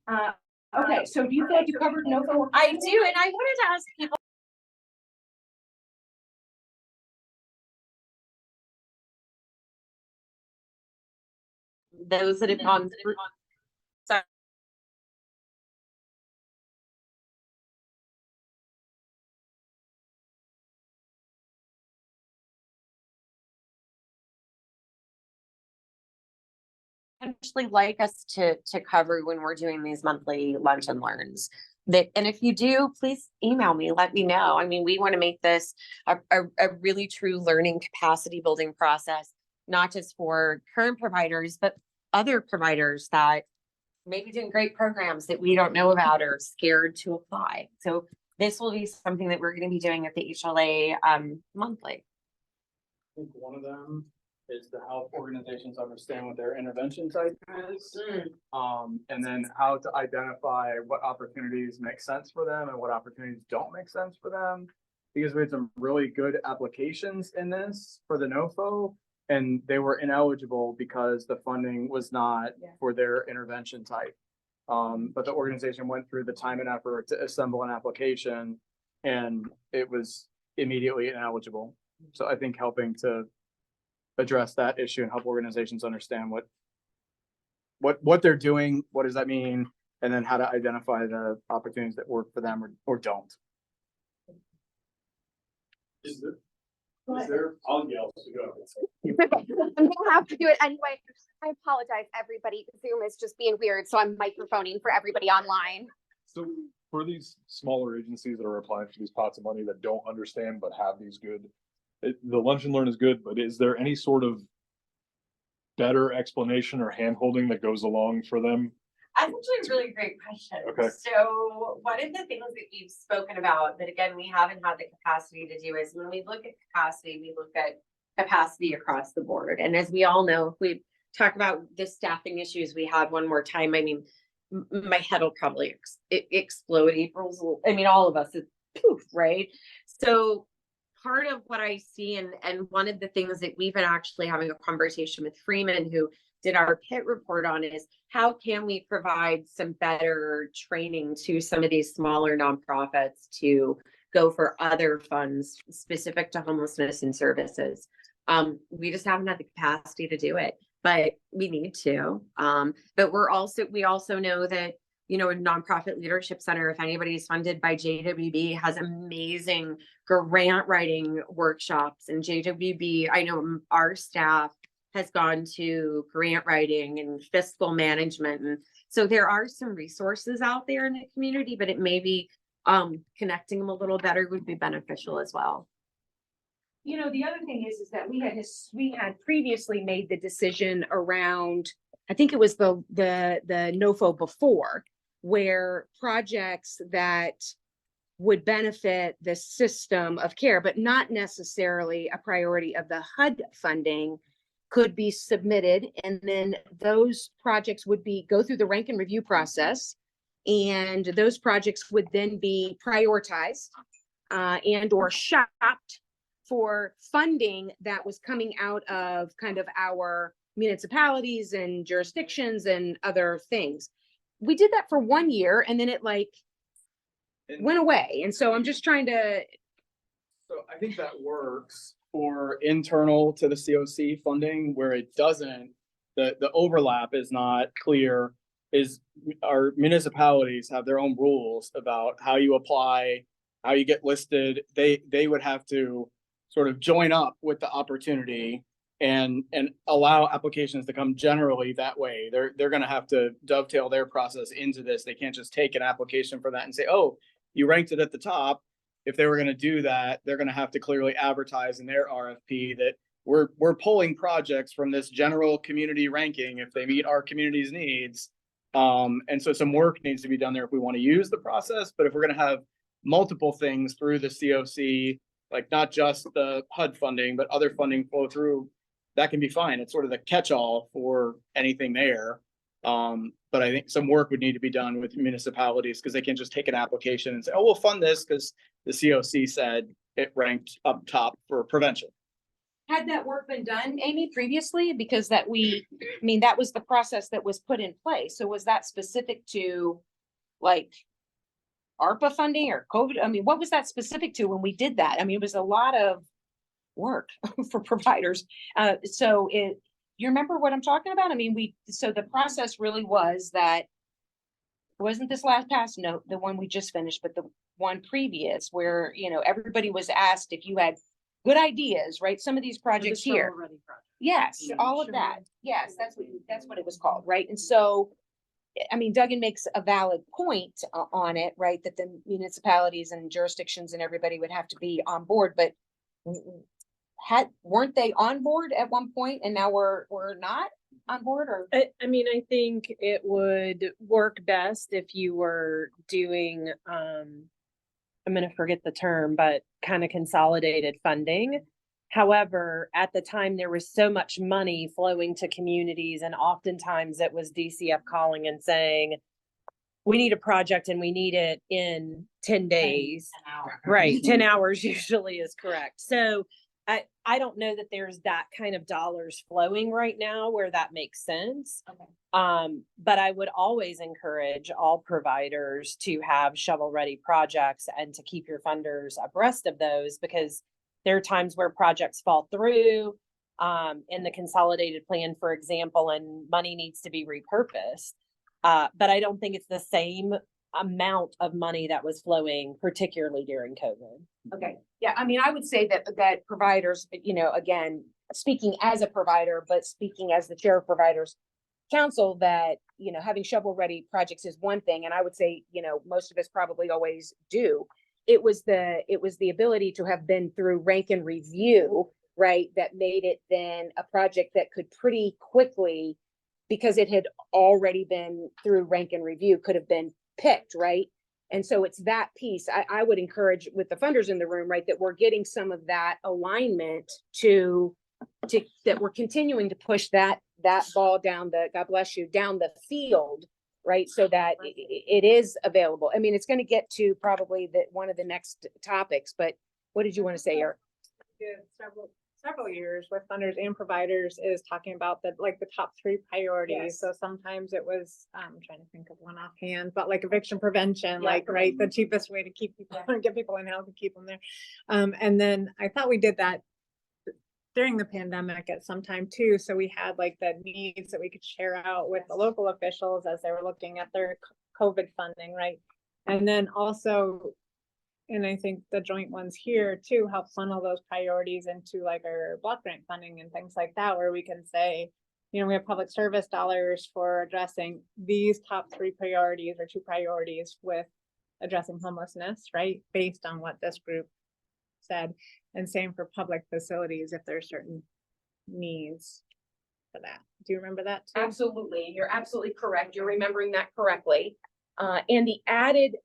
Okay, so do you feel like you covered NOFO? I do, and I wanted to ask people. Those that have gone through. Sorry. Actually like us to cover when we're doing these monthly lunch and learns. That, and if you do, please email me, let me know. I mean, we want to make this a really true learning capacity building process, not just for current providers, but other providers that maybe doing great programs that we don't know about or scared to apply. So this will be something that we're going to be doing at the HLA monthly. I think one of them is to help organizations understand what their intervention type is. And then how to identify what opportunities make sense for them and what opportunities don't make sense for them. Because we had some really good applications in this for the NOFO, and they were ineligible because the funding was not for their intervention type. But the organization went through the time and effort to assemble an application, and it was immediately ineligible. So I think helping to address that issue and help organizations understand what they're doing, what does that mean, and then how to identify the opportunities that work for them or don't. Is there, I'll yell to go. I'm gonna have to do it anyway. I apologize, everybody. Zoom is just being weird, so I'm microphoning for everybody online. So for these smaller agencies that are applying for these pots of money that don't understand but have these good, the lunch and learn is good, but is there any sort of better explanation or handholding that goes along for them? That's actually a really great question. Okay. So one of the things that we've spoken about that again, we haven't had the capacity to do is when we look at capacity, we look at capacity across the board. And as we all know, if we talk about the staffing issues we had one more time, I mean, my head will probably explode. April's, I mean, all of us is poof, right? So part of what I see and one of the things that we've been actually having a conversation with Freeman, who did our PIT report on, is how can we provide some better training to some of these smaller nonprofits to go for other funds specific to homelessness and services. We just haven't had the capacity to do it, but we need to. But we also know that, you know, a nonprofit leadership center, if anybody's funded by JWB, has amazing grant writing workshops, and JWB, I know our staff has gone to grant writing and fiscal management. And so there are some resources out there in the community, but it may be connecting them a little better would be beneficial as well. You know, the other thing is that we had previously made the decision around, I think it was the NOFO before, where projects that would benefit the system of care, but not necessarily a priority of the HUD funding, could be submitted, and then those projects would go through the rank and review process, and those projects would then be prioritized and or shopped for funding that was coming out of kind of our municipalities and jurisdictions and other things. We did that for 1 year, and then it went away. And so I'm just trying to. So I think that works for internal to the CoC funding. Where it doesn't, the overlap is not clear, is our municipalities have their own rules about how you apply, how you get listed. They would have to sort of join up with the opportunity and allow applications to come generally that way. They're gonna have to dovetail their process into this. They can't just take an application for that and say, oh, you ranked it at the top. If they were gonna do that, they're gonna have to clearly advertise in their RFP that we're pulling projects from this general community ranking if they meet our community's needs. And so some work needs to be done there if we want to use the process. But if we're gonna have multiple things through the CoC, like not just the HUD funding, but other funding flow through, that can be fine. It's sort of the catch-all for anything there. But I think some work would need to be done with municipalities, because they can't just take an application and say, oh, we'll fund this because the CoC said it ranked up top for prevention. had that work been done, Amy, previously? Because that that was the process that was put in place. So was that specific to like ARPA funding or COVID? I mean, what was that specific to when we did that? I mean, it was a lot of work for providers. You remember what I'm talking about? I mean, so the process really was that it wasn't this last pass note, the one we just finished, but the one previous where, everybody was asked if you had good ideas, right? Some of these projects here. Yes, all of that. Yes, that's what it was called, right? And so, I mean, Duggan makes a valid point on it, right? That the municipalities and jurisdictions and everybody would have to be on board, but weren't they on board at one point and now we're not on board, or? I mean, I think it would work best if you were doing, I'm gonna forget the term, but kind of consolidated funding. However, at the time, there was so much money flowing to communities, and oftentimes it was DCF calling and saying, we need a project and we need it in 10 days. 10 hours. Right, 10 hours usually is correct. So I don't know that there's that kind of dollars flowing right now where that makes sense. Okay. But I would always encourage all providers to have shovel-ready projects and to keep your funders abreast of those, because there are times where projects fall through in the consolidated plan, for example, and money needs to be repurposed. But I don't think it's the same amount of money that was flowing, particularly during COVID. Okay, yeah, I mean, I would say that providers, again, speaking as a provider, but speaking as the chair of providers council, that, having shovel-ready projects is one thing, and I would say, most of us probably always do. It was the ability to have been through rank and review, right, that made it then a project that could pretty quickly, because it had already been through rank and review, could have been picked, right? And so it's that piece I would encourage with the funders in the room, right, that we're getting some of that alignment to that we're continuing to push that ball down God bless you, down the field, right? So that it is available. I mean, it's going to get to probably one of the next topics, but what did you want to say, Eric? Several years with funders and providers is talking about the top 3 priorities. Yes. So sometimes it was, I'm trying to think of one offhand, but like eviction prevention, Yeah. right, the cheapest way to keep people, get people in house and keep them there. And then I thought we did that during the pandemic at some time too. So we had like the needs that we could share out with the local officials as they were looking at their COVID funding, right? And then also, and I think the joint ones here too help funnel those priorities into like our block grant funding and things like that, where we can say, we have public service dollars for addressing these top 3 priorities or 2 priorities with addressing homelessness, right? Based on what this group said, and same for public facilities if there's certain needs for that. Do you remember that too? Absolutely. You're absolutely correct. You're remembering that correctly. And the added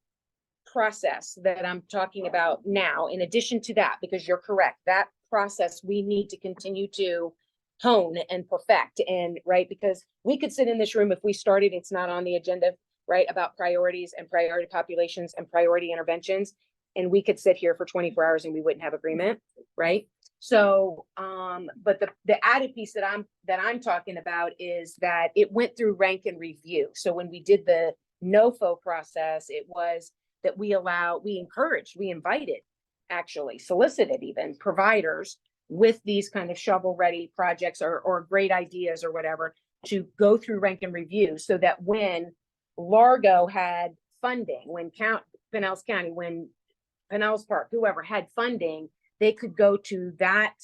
process that I'm talking about now, in addition to that, because you're correct, that process we need to continue to hone and perfect, and right, because we could sit in this room if we started, it's not on the agenda, right, about priorities and priority populations and priority interventions, and we could sit here for 24 hours and we wouldn't have agreement, right? So, but the added piece that I'm talking about is that it went through rank and review. So when we did the NOFO process, it was that we encouraged, we invited, actually solicited even providers with these kind of shovel-ready projects or great ideas or whatever to go through rank and review, so that when Largo had funding, when Pinellas County, when Pinellas Park, whoever had funding, they could go to that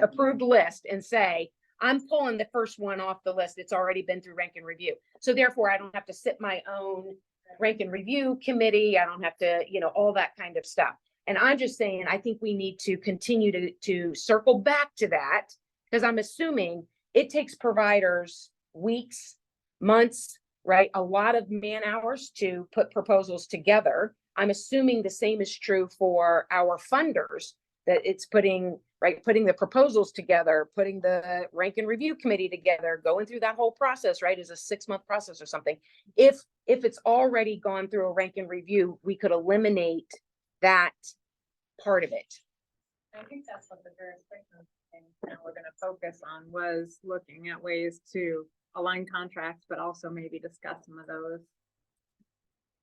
approved list and say, I'm pulling the first one off the list. It's already been through rank and review. So therefore I don't have to sit my own rank and review committee. I don't have to, all that kind of stuff. And I'm just saying, I think we need to continue to circle back to that, because I'm assuming it takes providers weeks, months, right? A lot of man hours to put proposals together. I'm assuming the same is true for our funders, that it's putting the proposals together, putting the rank and review committee together, going through that whole process, right, is a 6-month process or something. If it's already gone through a rank and review, we could eliminate that part of it. I think that's what the jurisdiction thing that we're gonna focus on, was looking at ways to align contracts, but also maybe discuss some of those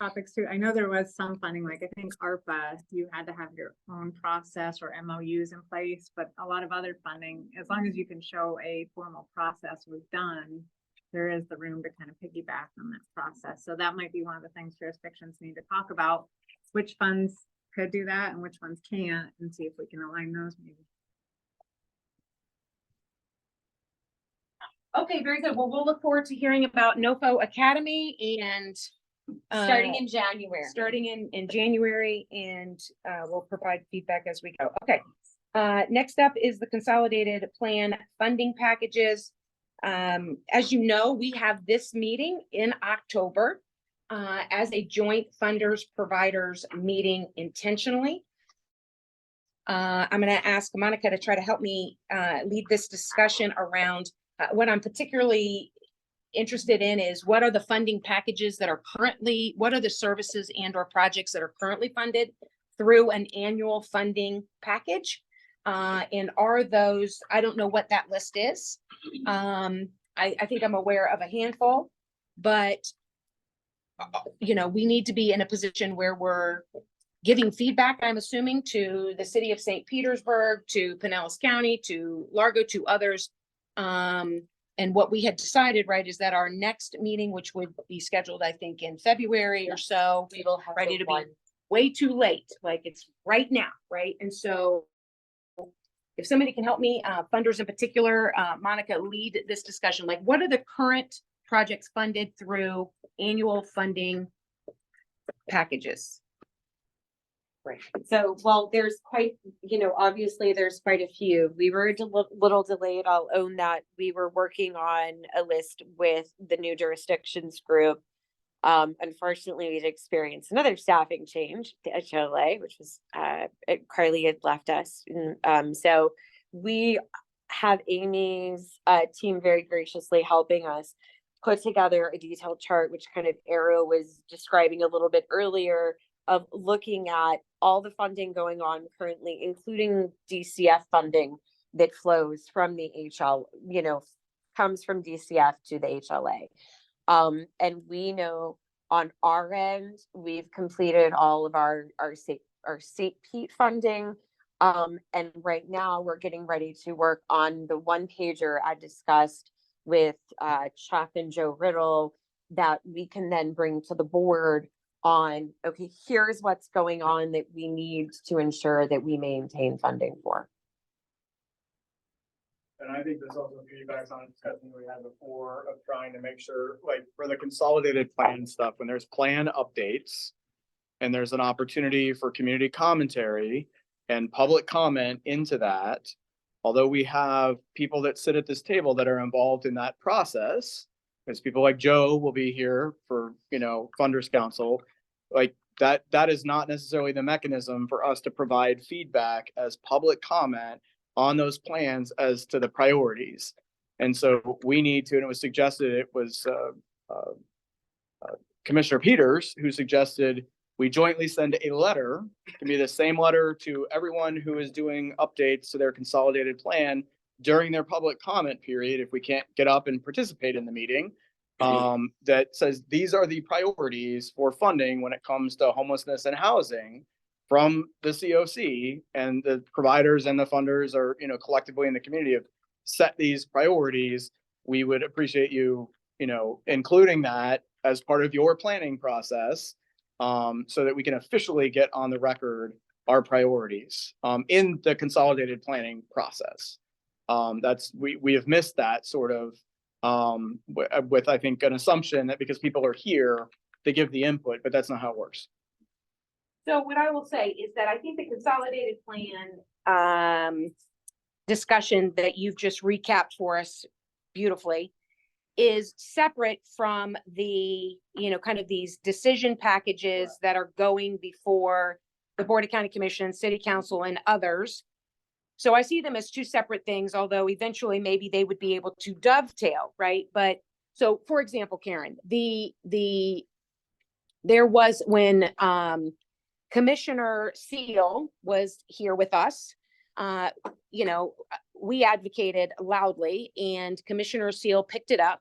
topics too. I know there was some funding, like I think ARPA, you had to have your own process or MOUs in place, but a lot of other funding, as long as you can show a formal process was done, there is the room to kind of piggyback on that process. So that might be one of the things jurisdictions need to talk about, which funds could do that and which ones can't, and see if we can align those maybe. Okay, very good. Well, we'll look forward to hearing about NOFO Academy and Starting in January. starting in January, and we'll provide feedback as we go. Okay. Next up is the consolidated plan funding packages. As you know, we have this meeting in October as a joint funders providers meeting intentionally. I'm going to ask Monica to try to help me lead this discussion around what I'm particularly interested in is what are the funding packages that are currently, what are the services and or projects that are currently funded through an annual funding package? And are those, I don't know what that list is. I think I'm aware of a handful, but you know, we need to be in a position where we're giving feedback, I'm assuming, to the city of St. Petersburg, to Pinellas County, to Largo, to others. And what we had decided, right, is that our next meeting, which would be scheduled, I think, in February or so, We will have ready the to be one. way too late, like it's right now, right? And so if somebody can help me, funders in particular, Monica, lead this discussion, like what are the current projects funded through annual funding packages? Right. So, well, there's quite, obviously there's quite a few. We were a little delayed. I'll own that. We were working on a list with the new jurisdictions group. Unfortunately, we'd experienced another staffing change at HLA, which was, Carly had left us. So we have Amy's team very graciously helping us put together a detailed chart, which kind of Arrow was describing a little bit earlier, of looking at all the funding going on currently, including DCF funding that flows from the HL, comes from DCF to the HLA. And we know on our end, we've completed all of our state Pete funding. And right now we're getting ready to work on the one pager I discussed with Chuck and Joe Riddle that we can then bring to the board on, okay, here's what's going on that we need to ensure that we maintain funding for. And I think this also piggybacks on a discussion we had before of trying to make sure, like, for the consolidated plan stuff, when there's plan updates and there's an opportunity for community commentary and public comment into that, although we have people that sit at this table that are involved in that process, because people like Joe will be here for, Funders Council, like that is not necessarily the mechanism for us to provide feedback as public comment on those plans as to the priorities. And so we need to, and it was suggested, it was Commissioner Peters who suggested we jointly send a letter, it can be the same letter to everyone who is doing updates to their consolidated plan during their public comment period, if we can't get up and participate in the meeting, that says these are the priorities for funding when it comes to homelessness and housing from the CoC, and the providers and the funders are, collectively in the community have set these priorities. We would appreciate you, including that as part of your planning process, so that we can officially get on the record our priorities in the consolidated planning process. We have missed that sort of with I think an assumption that because people are here, they give the input, but that's not how it works. So what I will say is that I think the consolidated plan discussion that you've just recapped for us beautifully is separate from the, kind of these decision packages that are going before the Board of County Commissions, City Council, and others. So I see them as two separate things, although eventually maybe they would be able to dovetail, right? But so, for example, Karen, there was when Commissioner Seal was here with us, you know, we advocated loudly and Commissioner Seal picked it up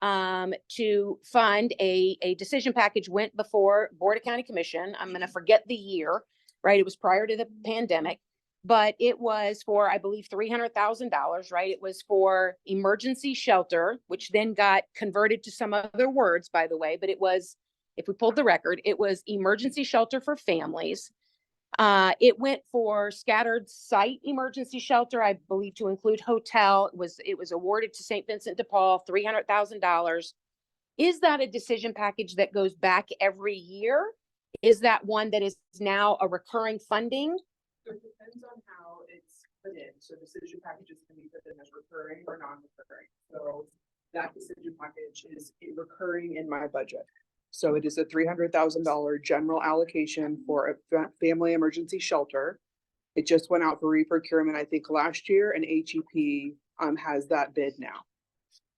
to fund a decision package went before Board of County Commission. I'm going to forget the year, right? It was prior to the pandemic, but it was for, I believe, $300,000, right? It was for emergency shelter, which then got converted to some other words, by the way, but it was, if we pulled the record, it was emergency shelter for families. It went for scattered site emergency shelter, I believe, to include hotel. It was awarded to St. Vincent de Paul, $300,000. Is that a decision package that goes back every year? Is that one that is now a recurring funding? It depends on how it's put in. So decision packages can be put in as recurring or non-recurring. So that decision package is recurring in my budget. So it is a $300,000 general allocation for a family emergency shelter. It just went out for re-procurement, I think, last year, and HEP has that bid now.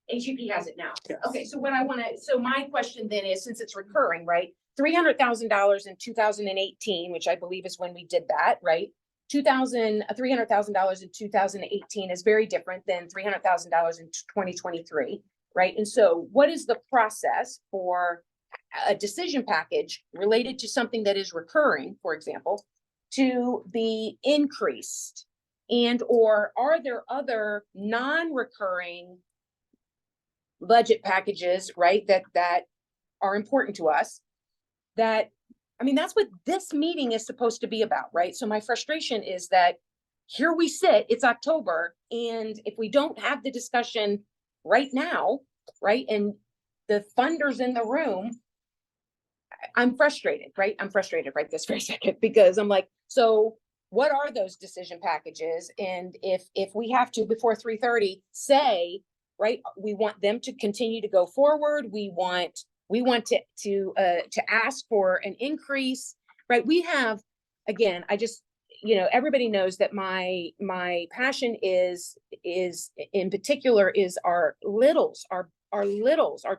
HEP has it now. Yes. Okay, so what I want to, so my question then is, since it's recurring, right? $300,000 in 2018, which I believe is when we did that, right? $300,000 in 2018 is very different than $300,000 in 2023, right? And so what is the process for a decision package related to something that is recurring, for example, to be increased? And or are there other non-recurring budget packages, right, that are important to us? That, I mean, that's what this meeting is supposed to be about, right? So my frustration is that here we sit, it's October, and if we don't have the discussion right now, right, and the funders in the room, I'm frustrated, right? I'm frustrated right this very second, because I'm like, so what are those decision packages? And if we have to, before 3:30, say, right, we want them to continue to go forward. We want to ask for an increase, right? We have, again, I just, you know, everybody knows that my passion is in particular is our littles, our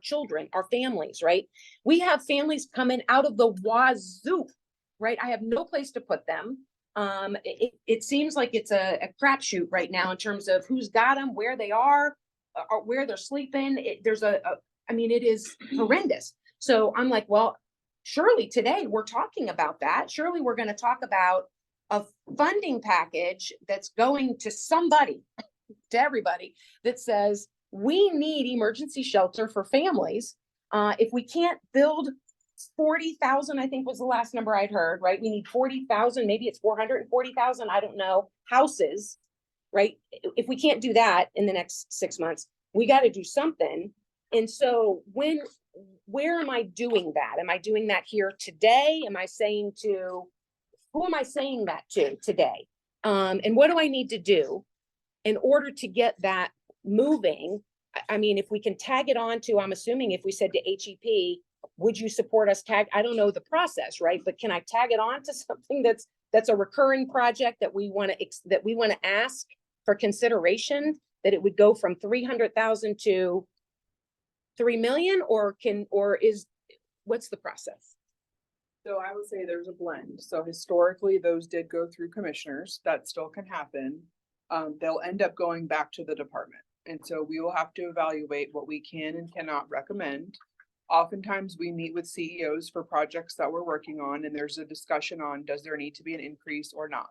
children, our families, right? We have families coming out of the wazoo, right? I have no place to put them. It seems like it's a crapshoot right now in terms of who's got them, where they are, or where they're sleeping. I mean, it is horrendous. So I'm like, well, surely today we're talking about that. Surely we're going to talk about a funding package that's going to somebody, to everybody, that says we need emergency shelter for families. If we can't build 40,000, I think was the last number I'd heard, right? We need 40,000, maybe it's 440,000, I don't know, houses, right? If we can't do that in the next 6 months, we got to do something. And so where am I doing that? Am I doing that here today? Am I saying to, who am I saying that to today? And what do I need to do in order to get that moving? I mean, if we can tag it on to, I'm assuming if we said to HEP, would you support us tag? I don't know the process, right? But can I tag it on to something that's a recurring project that we want to ask for consideration, that it would go from 300,000 to 3 million, or what's the process? So I would say there's a blend. So historically, those did go through commissioners. That still can happen. They'll end up going back to the department. And so we will have to evaluate what we can and cannot recommend. Oftentimes we meet with CEOs for projects that we're working on, and there's a discussion on, does there need to be an increase or not?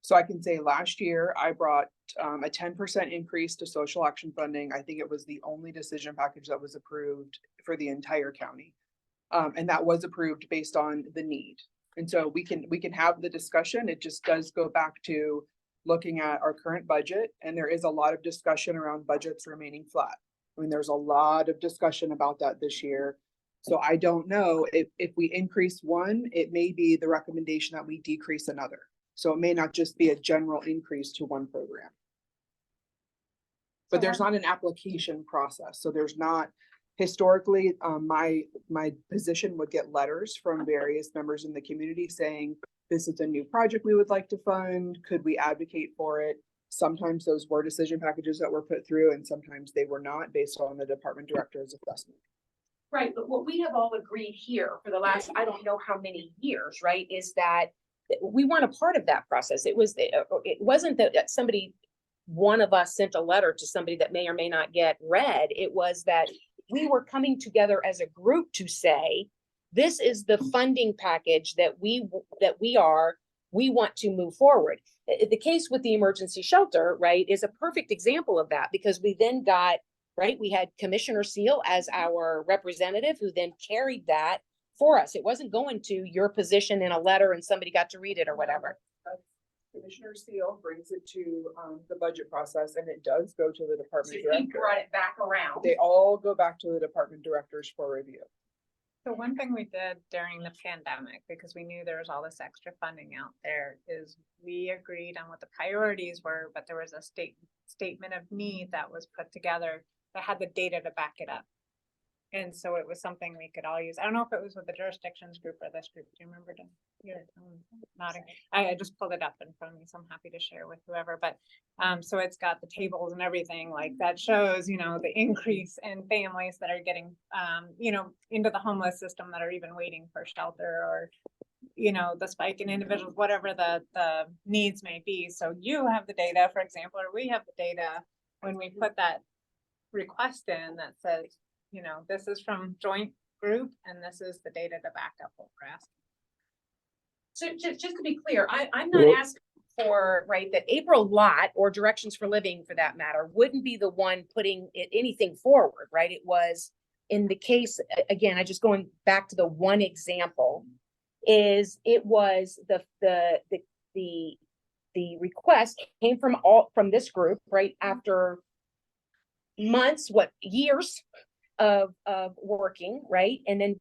So I can say last year I brought a 10% increase to social action funding. I think it was the only decision package that was approved for the entire county. And that was approved based on the need. And so we can have the discussion. It just does go back to looking at our current budget. And there is a lot of discussion around budgets remaining flat. I mean, there's a lot of discussion about that this year. So I don't know if we increase one, it may be the recommendation that we decrease another. So it may not just be a general increase to one program. But there's not an application process. So there's not, historically, my position would get letters from various members in the community saying, this is a new project we would like to fund. Could we advocate for it? Sometimes those were decision packages that were put through, and sometimes they were not, based on the department director's assessment. Right, but what we have all agreed here for the last, I don't know how many years, right, is that we weren't a part of that process. It wasn't that somebody, one of us sent a letter to somebody that may or may not get read. It was that we were coming together as a group to say, this is the funding package that we want to move forward. The case with the emergency shelter, right, is a perfect example of that, because we then got, right, we had Commissioner Seal as our representative who then carried that for us. It wasn't going to your position in a letter and somebody got to read it or whatever. Commissioner Steele brings it to the budget process, and it does go to the So department he director. brought it back around. They all go back to the department directors for review. So one thing we did during the pandemic, because we knew there was all this extra funding out there, is we agreed on what the priorities were, but there was a statement of need that was put together that had the data to back it up. And so it was something we could all use. I don't know if it was with the jurisdictions group or this group. Do you remember? You're nodding. I just pulled it up in front of me, so I'm happy to share with whoever. But so it's got the tables and everything like that shows, you know, the increase in families that are getting, you know, into the homeless system that are even waiting for shelter, or, you know, the spike in individuals, whatever the needs may be. So you have the data, for example, or we have the data when we put that request in that says, you know, this is from joint group and this is the data to back up what we're asking. So just to be clear, I'm not asking for, right, that April Lott or Directions for Living for that matter wouldn't be the one putting anything forward, right? It was in the case, again, I just going back to the one example, is it was the request came from this group, right, after months, years of working, right? And then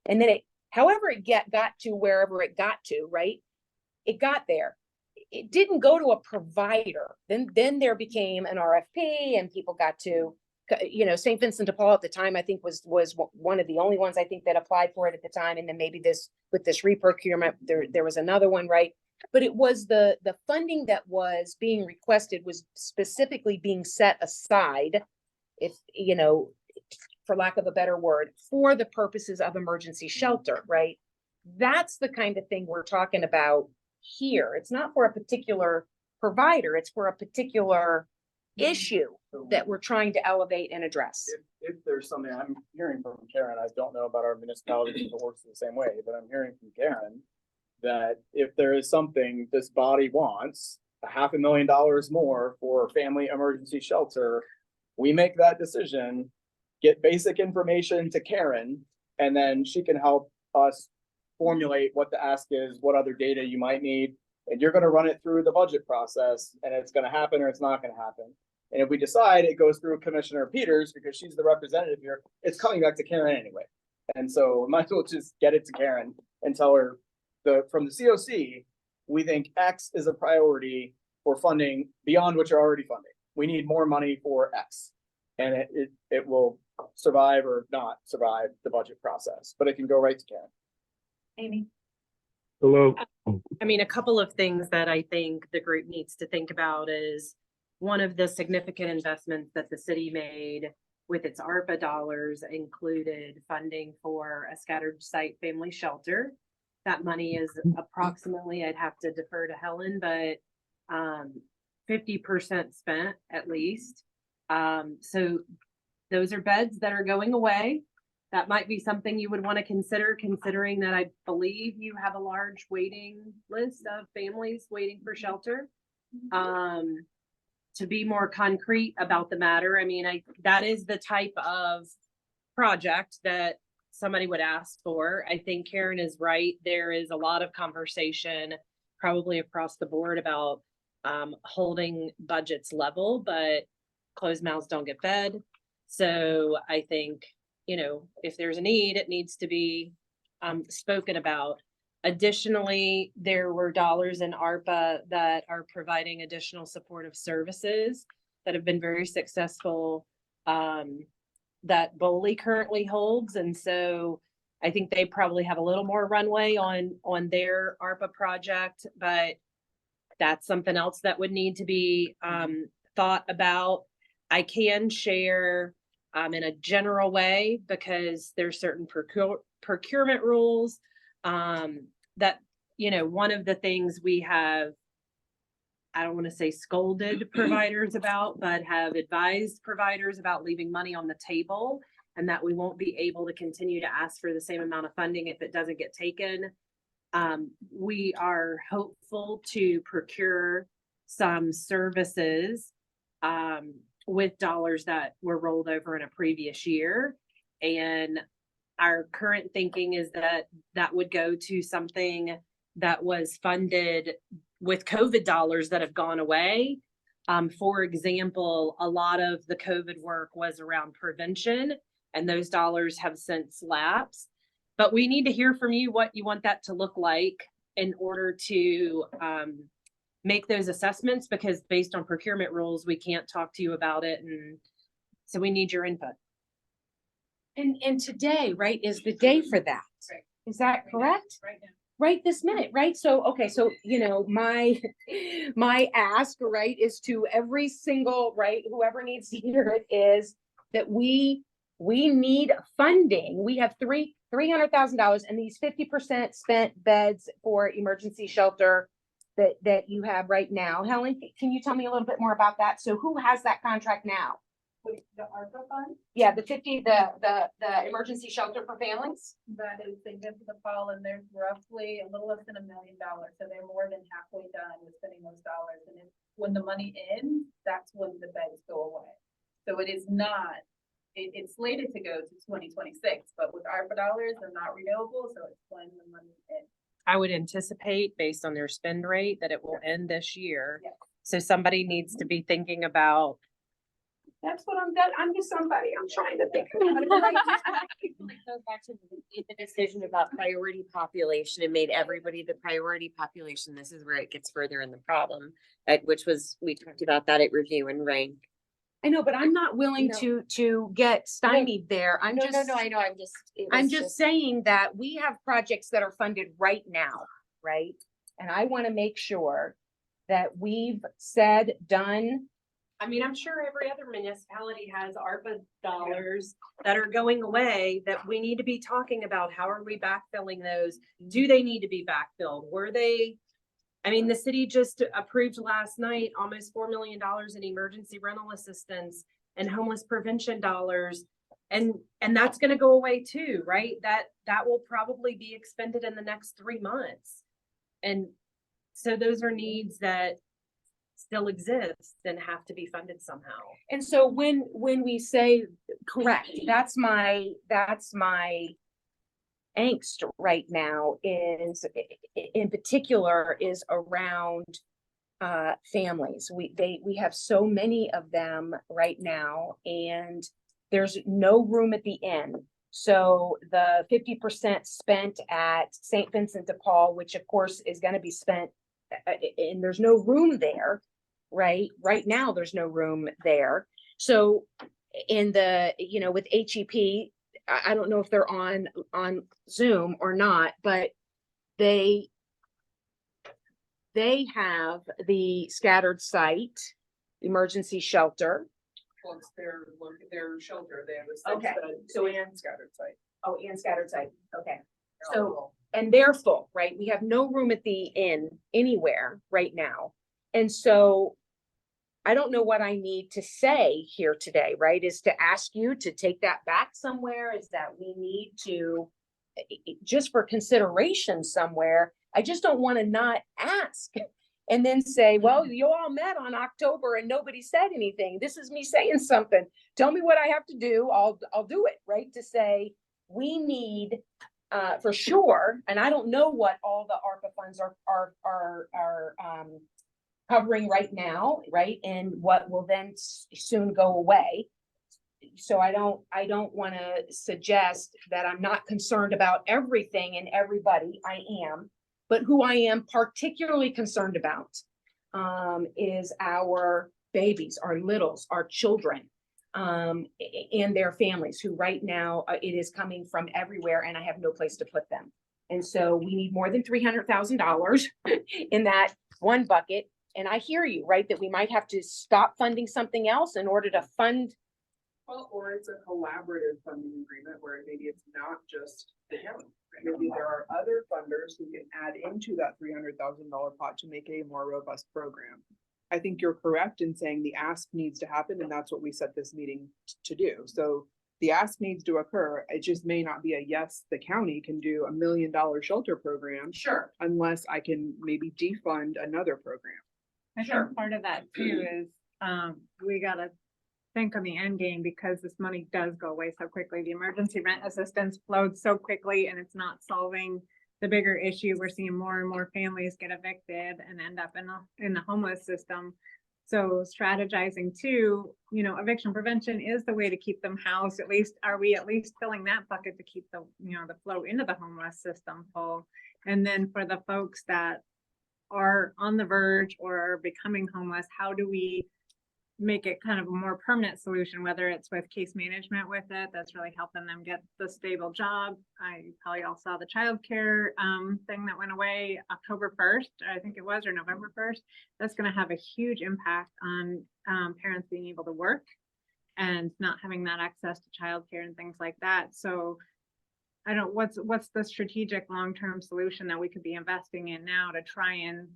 and then it, however it got to wherever it got to, right? It got there. It didn't go to a provider. Then there became an RFP and people got to, you know, St. Vincent de Paul at the time, I think was one of the only ones I think that applied for it at the time. And then maybe with this reprocurement, there was another one, right? But it was the funding that was being requested was specifically being set aside, if, you know, for lack of a better word, for the purposes of emergency shelter, right? That's the kind of thing we're talking about here. It's not for a particular provider, it's for a particular issue that we're trying to elevate and address. If there's something I'm hearing from Karen, I don't know about our municipality if it works the same way, but I'm hearing from Karen that if there is something this body wants, $500,000 more for family emergency shelter, we make that decision, get basic information to Karen, and then she can help us formulate what the ask is, what other data you might need, and you're gonna run it through the budget process, and it's gonna happen or it's not gonna happen. And if we decide it goes through Commissioner Peters, because she's the representative here, it's coming back to Karen anyway. And so might as well just get it to Karen and tell her from the CoC, we think X is a priority for funding beyond what you're already funding. We need more money for X. And it will survive or not survive the budget process, but it can go right to Karen. Amy? Hello. I mean, a couple of things that I think the group needs to think about is one of the significant investments that the city made with its ARPA dollars included funding for a scattered site family shelter. That money is approximately, I'd have to defer to Helen, but 50% spent at least. So those are beds that are going away. That might be something you would want to consider, considering that I believe you have a large waiting list of families waiting for shelter. To be more concrete about the matter, I mean, that is the type of project that somebody would ask for. I think Karen is right. There is a lot of conversation probably across the board about holding budgets level, but closed mouths don't get fed. So I think, you know, if there's a need, it needs to be spoken about. Additionally, there were dollars in ARPA that are providing additional supportive services that have been very successful that Boley currently holds. And so I think they probably have a little more runway on their ARPA project, but that's something else that would need to be thought about. I can share in a general way, because there's certain procurement rules that, one of the things we have, I don't want to say scolded providers about, but have advised providers about leaving money on the table, and that we won't be able to continue to ask for the same amount of funding if it doesn't get taken. We are hopeful to procure some services with dollars that were rolled over in a previous year. And our current thinking is that that would go to something that was funded with COVID dollars that have gone away. For example, a lot of the COVID work was around prevention, and those dollars have since lapsed. But we need to hear from you what you want that to look like in order to make those assessments, because based on procurement rules, we can't talk to you about it. And so we need your input. And today, right, is the day for that. Right. Is that correct? Right now. Right this minute, right? So, okay, so, my ask, right, is to every single, right, whoever needs to hear it, is that we need funding. We have $300,000 and these 50% spent beds for emergency shelter that you have right now. Helen, can you tell me a little bit more about that? So who has that contract now? The ARPA fund, Yeah, the emergency shelter for families? that is, they did the fall, and there's roughly a little less than $1 million, so they're more than halfway done with spending those dollars, and when the money ends, that's when the beds go away. So it is not, it's slated to go to 2026, but with ARPA dollars, they're not renewable, so it's when the money ends. I would anticipate, based on their spend rate, that it will end this year. Yes. So somebody needs to be thinking about. That's what I'm just somebody, I'm trying to think. Go back to the decision about priority population and made everybody the priority population. This is where it gets further in the problem, which was, we talked about that at review and rank. I know, but I'm not willing No. to get stymied there. I know, I'm just saying that we have projects that are funded right now, right? And I want to make sure that we've said, done. I mean, I'm sure every other municipality has ARPA dollars that are going away, that we need to be talking about. How are we backfilling those? Do they need to be backfilled? Were they? I mean, the city just approved last night almost $4 million in emergency rental assistance and homeless prevention dollars. And that's gonna go away too, right? That will probably be expended in the next 3 months. And so those are needs that still exist and have to be funded somehow. And so when we say, correct, that's my angst right now, is in particular is around families. We have so many of them right now, and there's no room at the inn. So the 50% spent at St. Vincent de Paul, which of course is going to be spent, and there's no room there, right? Right now, there's no room there. So in the, with HEP, I don't know if they're on Zoom or not, but they have the scattered site emergency shelter. Well, it's their shelter, they have a Okay, so and scattered site. Oh, and scattered site, okay. So, and they're full, right? We have no room at the inn anywhere right now. And so I don't know what I need to say here today, right? Is to ask you to take that back somewhere? Is that we need to, just for consideration somewhere? I just don't want to not ask and then say, well, you all met on October and nobody said anything. This is me saying something. Tell me what I have to do. I'll do it, right? To say, we need for sure, and I don't know what all the ARPA funds are covering right now, right? And what will then soon go away. So I don't want to suggest that I'm not concerned about everything and everybody. I am, but who I am particularly concerned about is our babies, our littles, our children, and their families, who right now it is coming from everywhere and I have no place to put them. And so we need more than $300,000 in that one bucket. And I hear you, right, that we might have to stop funding something else in order to fund Well, or it's a collaborative funding agreement where maybe it's not just the county. Maybe there are other funders who can add into that $300,000 pot to make a more robust program. I think you're correct in saying the ask needs to happen, and that's what we set this meeting to do. So the ask needs to occur. It just may not be a yes, the county can do $1 million shelter program. Sure. Unless I can maybe defund another program. I think part of that too is, we gotta think of the end game because this money does go away so quickly. The emergency rent assistance flowed so quickly and it's not solving the bigger issue. We're seeing more and more families get evicted and end up in the homeless system. So strategizing too, you know, eviction prevention is the way to keep them housed. At least, are we at least filling that bucket to keep the, you know, the flow into the homeless system full? And then for the folks that are on the verge or are becoming homeless, how do we make it kind of a more permanent solution, whether it's with case management with it, that's really helping them get the stable job. I probably all saw the childcare thing that went away October 1st, I think it was, or November 1st. That's going to have a huge impact on parents being able to work and not having that access to childcare and things like that. So I don't, what's the strategic long-term solution that we could be investing in now to try and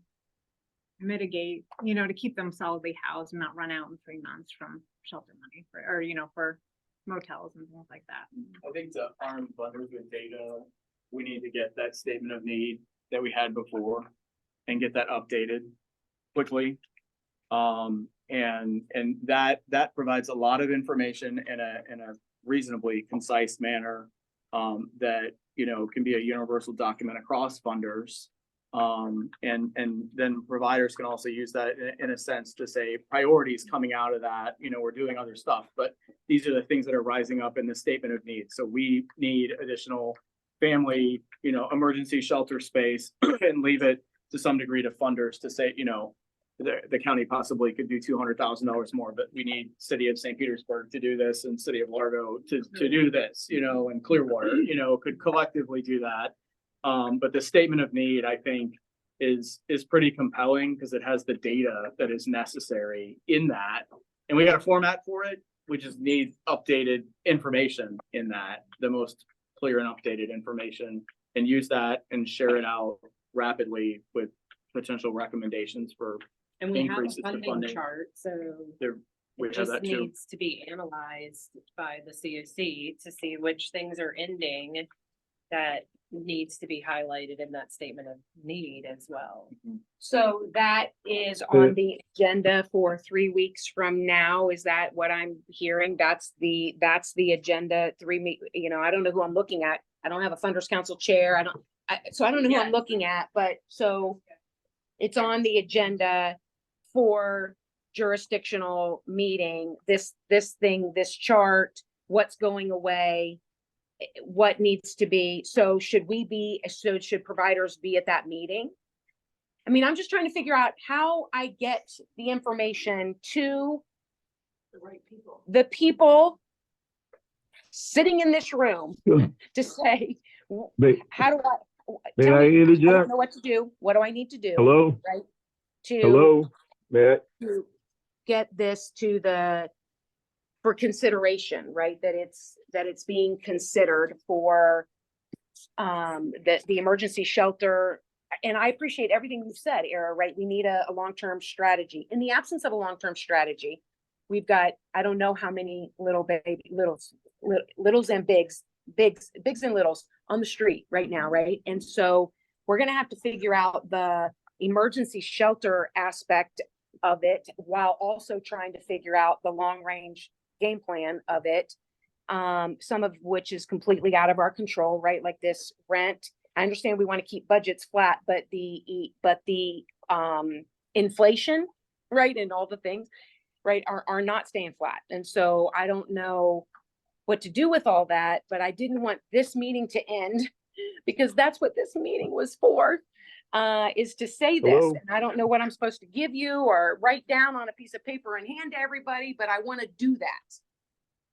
mitigate, you know, to keep them solidly housed and not run out in 3 months from shelter money for, or, you know, for motels and things like that. I think to arm funders with data, we need to get that statement of need that we had before and get that updated quickly. And that provides a lot of information in a reasonably concise manner, that, you know, can be a universal document across funders. And then providers can also use that in a sense to say priorities coming out of that, you know, we're doing other stuff, but these are the things that are rising up in the statement of needs. So we need additional family, you know, emergency shelter space and leave it to some degree to funders to say, you know, the county possibly could do $200,000 more, but we need city of St. Petersburg to do this and city of Largo to do this, you know, and Clearwater, you know, could collectively do that. But the statement of need, I think, is pretty compelling because it has the data that is necessary in that. And we got a format for it, we just need updated information in that, the most clear and updated information, and use that and share it out rapidly with potential recommendations for And we have a increases to funding funding. chart, so We it have just that too. needs to be analyzed by the CoC to see which things are ending that needs to be highlighted in that statement of need as well. So that is on the agenda for 3 weeks from now. Is that what I'm hearing? That's the agenda. You know, I don't know who I'm looking at. I don't have a Funders Council chair. So I don't know who I'm looking at, but so it's on the agenda for jurisdictional meeting, this chart, what's going away, what needs to be. So should providers be at that meeting? I mean, I'm just trying to figure out how I get the information to The right people. the people sitting in this room to say, how do I, tell me, I don't know what to do. What do I need to do? Hello? Right? Hello, Matt? To get this for consideration, right? That it's being considered for the emergency shelter. And I appreciate everything you said, Era, right? We need a long-term strategy. In the absence of a long-term strategy, we've got, I don't know how many littles and bigs and littles on the street right now, right? And so we're gonna have to figure out the emergency shelter aspect of it while also trying to figure out the long-range game plan of it. Some of which is completely out of our control, right? Like this rent. I understand we want to keep budgets flat, but the inflation, right, and all the things, right, are not staying flat. And so I don't know what to do with all that, but I didn't want this meeting to end because that's what this meeting was for, is to say this. Hello? And I don't know what I'm supposed to give you or write down on a piece of paper and hand to everybody, but I want to do that.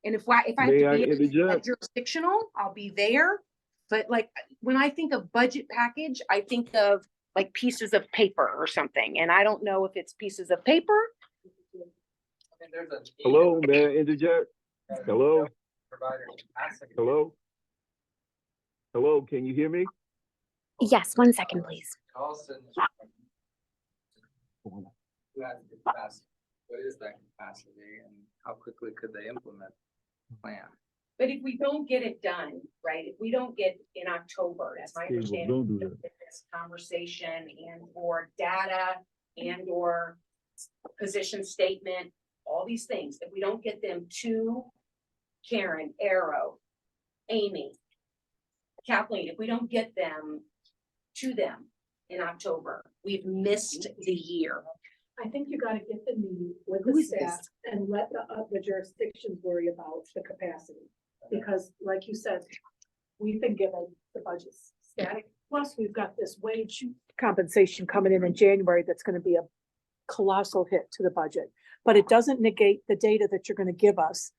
And if I have May I to be interject? jurisdictional, I'll be there. But like, when I think of budget package, I think of like pieces of paper or something. And I don't know if it's pieces of paper. I mean, there's a. Hello, may I interject? Hello? Provider capacity. Hello? Hello, can you hear me? Yes, 1 second, please. Also, who has the capacity? What is that capacity and how quickly could they implement the plan? But if we don't get it done, right, if we don't get in October, that's my Okay, well, understanding. don't do that. This conversation and or data and or position statement, all these things, if we don't get them to Karen, Arrow, Amy, Kathleen, if we don't get them to them in October, we've missed the year. I think you gotta get the need with Who the is staff this? and let the jurisdictions worry about the capacity. Because like you said, we've been given the budgets static, plus we've got this wage compensation coming in January that's gonna be a colossal hit to the budget. But it doesn't negate the data that you're gonna give us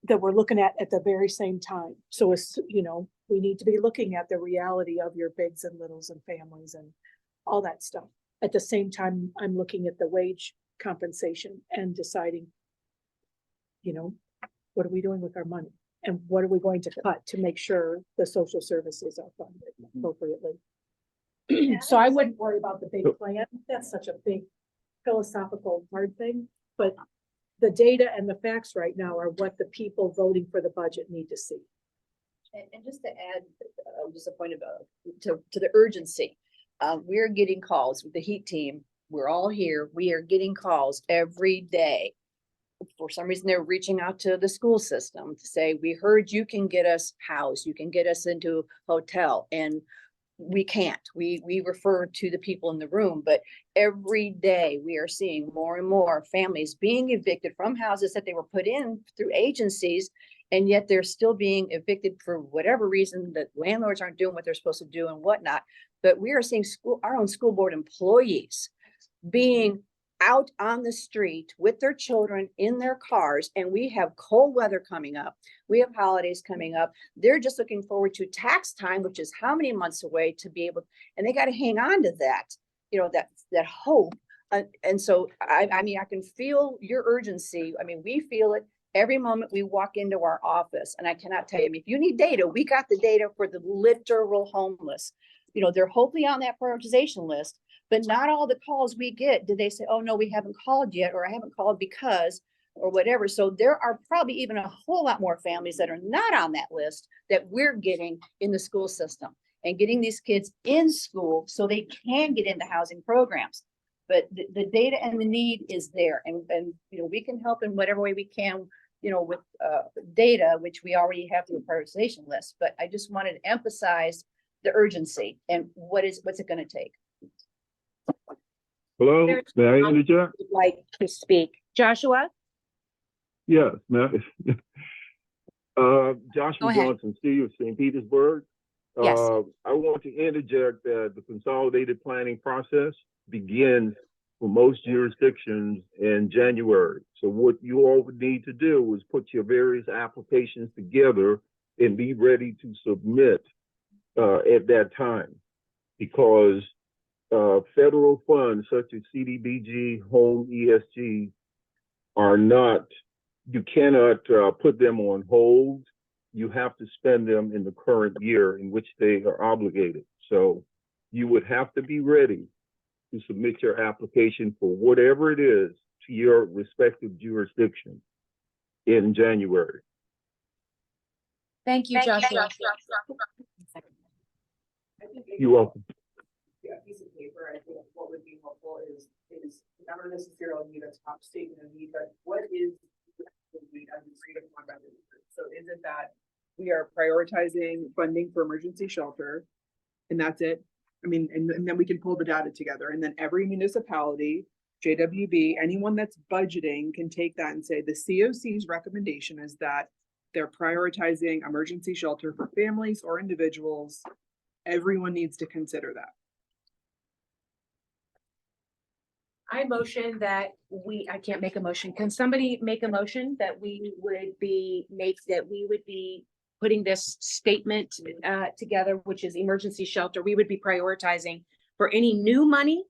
that we're looking at the very same time. So it's, you know, we need to be looking at the reality of your bigs and littles and families and all that stuff. At the same time, I'm looking at the wage compensation and deciding, you know, what are we doing with our money? And what are we going to cut to make sure the social services are funded appropriately? So I wouldn't worry about the big plan. That's such a big philosophical hard thing, but the data and the facts right now are what the people voting for the budget need to see. And just to add, just a point about to the urgency, we're getting calls with the heat team. We're all here. We are getting calls every day. For some reason, they're reaching out to the school system to say, we heard you can get us housed, you can get us into a hotel, and we can't. We refer to the people in the room, but every day we are seeing more and more families being evicted from houses that they were put in through agencies, and yet they're still being evicted for whatever reason, that landlords aren't doing what they're supposed to do and whatnot. But we are seeing our own school board employees being out on the street with their children in their cars, and we have cold weather coming up. We have holidays coming up. They're just looking forward to tax time, which is how many months away, to be able, and they got to hang on to that, you know, that hope. And so I mean, I can feel your urgency. I mean, we feel it every moment we walk into our office, and I cannot tell you, I mean, if you need data, we got the data for the literal homeless. You know, they're hopefully on that prioritization list, but not all the calls we get, do they say, oh, no, we haven't called yet, or I haven't called because, or whatever. So there are probably even a whole lot more families that are not on that list that we're getting in the school system and getting these kids in school so they can get into housing programs. But the data and the need is there, and you know, we can help in whatever way we can, you know, with data, which we already have through a prioritization list. But I just wanted to emphasize the urgency and what's it going to take. Hello, may I interject? Like to speak. Joshua? Yes, ma'am. Joshua Go ahead. Johnson, City of St. Petersburg. Yes. I want to interject that the consolidated planning process begins for most jurisdictions in January. So what you all would need to do is put your various applications together and be ready to submit at that time, because federal funds such as CDBG, Home, ESG are not, you cannot put them on hold. You have to spend them in the current year in which they are obligated. So you would have to be ready to submit your application for whatever it is to your respective jurisdiction in January. Thank you, Joshua. You're welcome. Yeah, piece of paper, I think what would be helpful is not necessarily need a top statement of need, but what is the need as agreed upon by the group? So is it that we are prioritizing funding for emergency shelter, and that's it? I mean, and then we can pull the data together, and then every municipality, JWB, anyone that's budgeting can take that and say the CoC's recommendation is that they're prioritizing emergency shelter for families or individuals. Everyone needs to consider that. I motion that I can't make a motion. Can somebody make a motion that we would be putting this statement together, which is emergency shelter, we would be prioritizing for any new money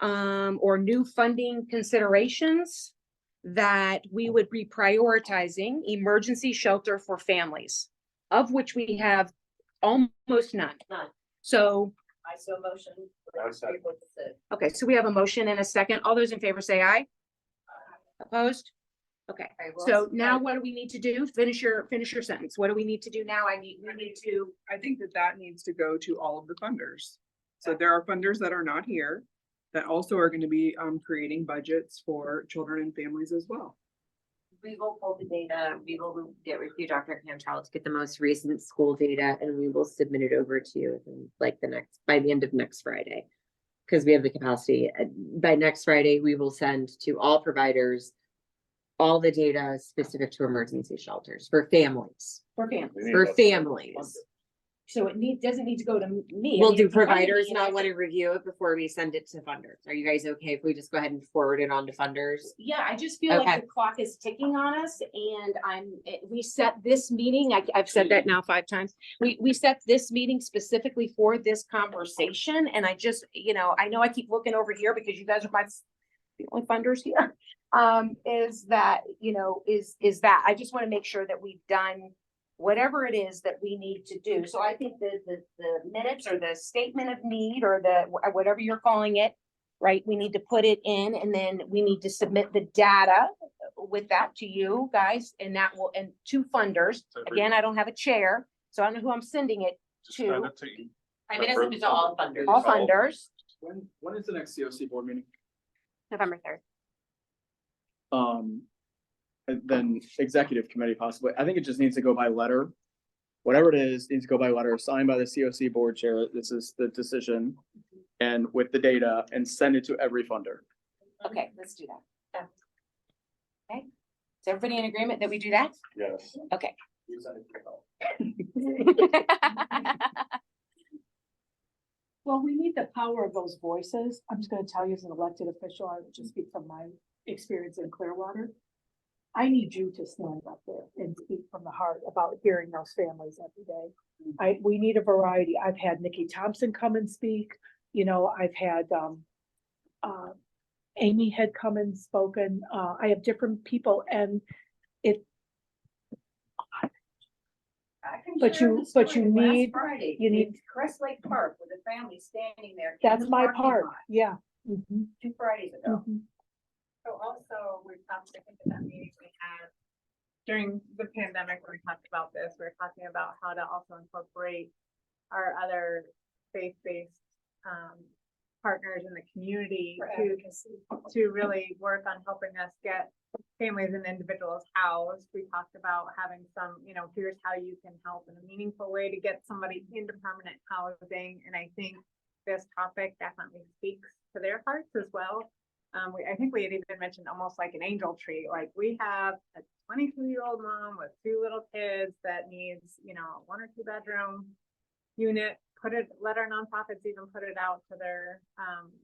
or new funding considerations that we would be prioritizing emergency shelter for families, of which we have almost none. None. So, I saw motion. okay, so we have a motion and a second. All those in favor say aye. Opposed? Okay, so now what do we need to do? Finish your sentence. What do we need to do now? We need to, I think that needs to go to all of the funders. So there are funders that are not here that also are going to be creating budgets for children and families as well. We will pull the data, we will get with you, Dr. Cantrell, to get the most recent school data, and we will submit it over to you within, like by the end of next Friday. Because we have the capacity. By next Friday, we will send to all providers all the data specific to emergency shelters for families. for families. For families. So it doesn't need to go to me. I Well, mean, do if you come to me providers and I not say- want to review it before we send it to funders? Are you guys okay if we just go ahead and forward it on to funders? Yeah, I just feel like Okay. the clock is ticking on us and we set this meeting, I've said that now 5 times. We set this meeting specifically for this conversation and I just, I know I keep looking over here because you guys are the only funders here. Is that, is that, I just want to make sure that we've done whatever it is that we need to do. So I think the minutes or the statement of need or whatever you're calling it, right? We need to put it in and then we need to submit the data with that to you guys and to funders. Again, I don't have a chair, so I don't know who I'm sending it Just send to. it to you. I mean, it's to all funders. All funders, When is the next COC board meeting? November 3rd. And then executive committee possibly. I think it just needs to go by letter. Whatever it is, needs to go by letter, signed by the COC board chair. This is the decision. And with the data and send it to every funder. okay, let's do that. Okay, is everybody in agreement that we do that? Yes. Okay. You send it to yourself. Well, we need the power of those voices. I'm just gonna tell you as an elected official, I would just speak from my experience in Clearwater. I need you to stand up there and speak from the heart about hearing those families every day. We need a variety. I've had Nikki Thompson come and speak, I've had, Amy had come and spoken. I have different people and But you need, Crest Lake Park with a family standing there. that's my part, yeah. 2 Fridays ago. Mhm. So also, we talked, I think at that meeting we had during the pandemic, when we talked about this, we were talking about how to also incorporate our other faith-based partners in the community to really work on helping us get families and individuals housed. We talked about having some, here's how you can help in a meaningful way to get somebody into permanent housing. And I think this topic definitely speaks to their hearts as well. I think we had even mentioned almost like an angel tree. Like we have a 22-year-old mom with 2 little kids that needs, 1 or 2 bedroom unit. Let our nonprofits even put it out to their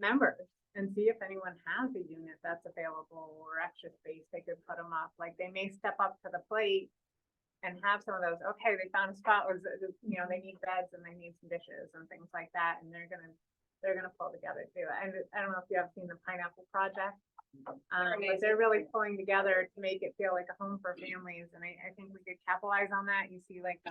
members and see if anyone has a unit that's available or extra space they could put them up. Like they may step up to the plate and have some of those, okay, they found a spot where, they need beds and they need some dishes and things like that. And they're gonna pull together too. And I don't know if you have seen the Pineapple Project. But they're really pulling together to make it feel like a home for families. And I think we could capitalize on that. You see like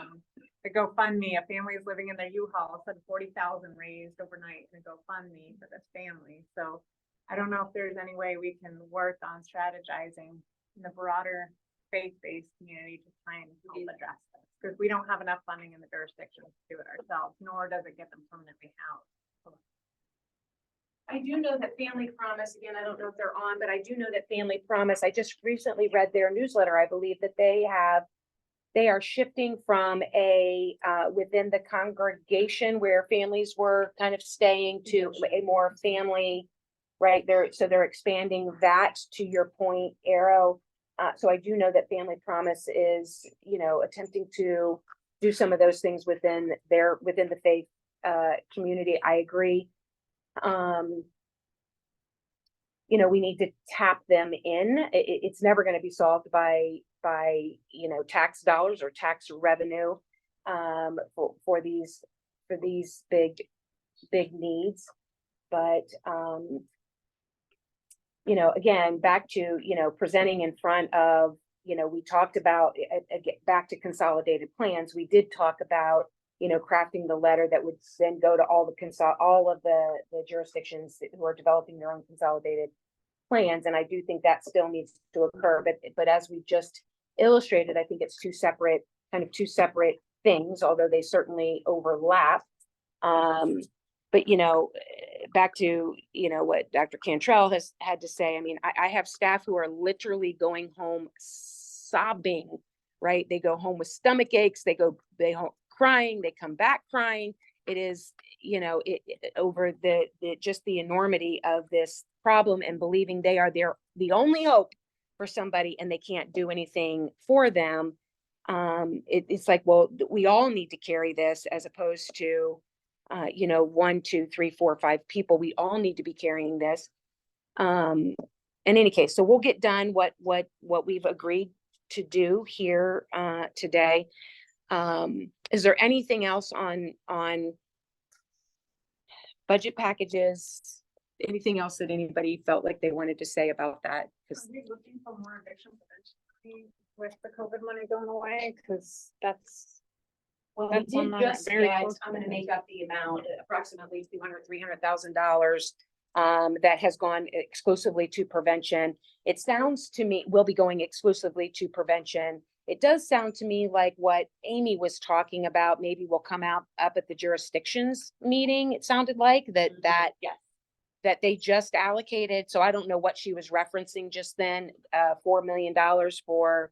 the GoFundMe, a family is living in their U-Haul, said 40,000 raised overnight in a GoFundMe for this family. So I don't know if there's any way we can work on strategizing in the broader faith-based community to try and help address this. Because we don't have enough funding in the jurisdiction to do it ourselves, nor does it get them permanently housed. I do know that Family Promise, again, I don't know if they're on, but I do know that Family Promise, I just recently read their newsletter. I believe that they are shifting from within the congregation where families were kind of staying to a more family, right? They're expanding that, to your point, Arrow. So I do know that Family Promise is, attempting to do some of those things within the faith community. I agree. We need to tap them in. It's never going to be solved by tax dollars or tax revenue for these big needs. But again, back to, presenting in front of, we talked about, back to consolidated plans, we did talk about, crafting the letter that would then go to all of the jurisdictions who are developing their own consolidated plans, and I do think that still needs to occur, but as we just illustrated, I think it's two separate things, although they certainly overlap. But back to, what Dr. Cantrell has had to say, I mean, I have staff who are literally going home sobbing, right? They go home with stomach aches, they home crying, they come back crying. It is, over just the enormity of this problem and believing they are the only hope for somebody and they can't do anything for them. It's like, well, we all need to carry this as opposed to, 1, 2, 3, 4, 5 people. We all need to be carrying this. In any case, so we'll get done what we've agreed to do here today. Is there anything else on budget packages? Anything else that anybody felt like they wanted to say about that? Are we looking for more eviction prevention with the COVID money going away? Because that's. Well, we That's did on just very get, close I'm to gonna it. make up the amount, approximately $300,000 that has gone exclusively to prevention. It sounds to me, will be going exclusively to prevention. It does sound to me like what Amy was talking about, maybe will come up at the jurisdictions meeting. It sounded like that they just allocated. So I don't know what she was referencing just then, $4 million for,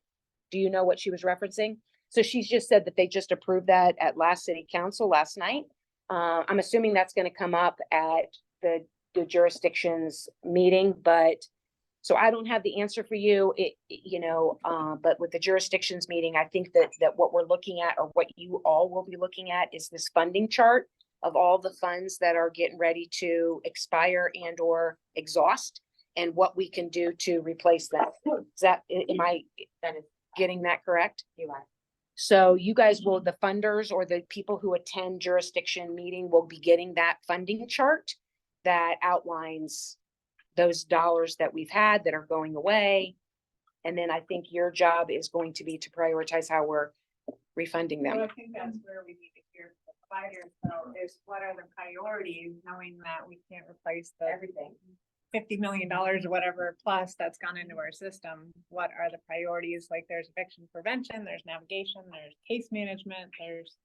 do you know what she was referencing? So she's just said that they just approved that at last city council last night. I'm assuming that's going to come up at the jurisdictions meeting, but so I don't have the answer for you. But with the jurisdictions meeting, I think that what we're looking at, or what you all will be looking at, is this funding chart of all the funds that are getting ready to expire and or exhaust, and what we can do to replace that. Is that, am I getting that correct? You are. So you guys will, the funders or the people who attend jurisdiction meeting will be getting that funding chart that outlines those dollars that we've had that are going away. And then I think your job is going to be to prioritize how we're refunding them. Well, I think that's where we need to hear from the providers, though, is what are the priorities, knowing that we can't replace everything. $50 million or whatever plus that's gone into our system. What are the priorities? Like, there's eviction prevention, there's navigation, there's case management, there's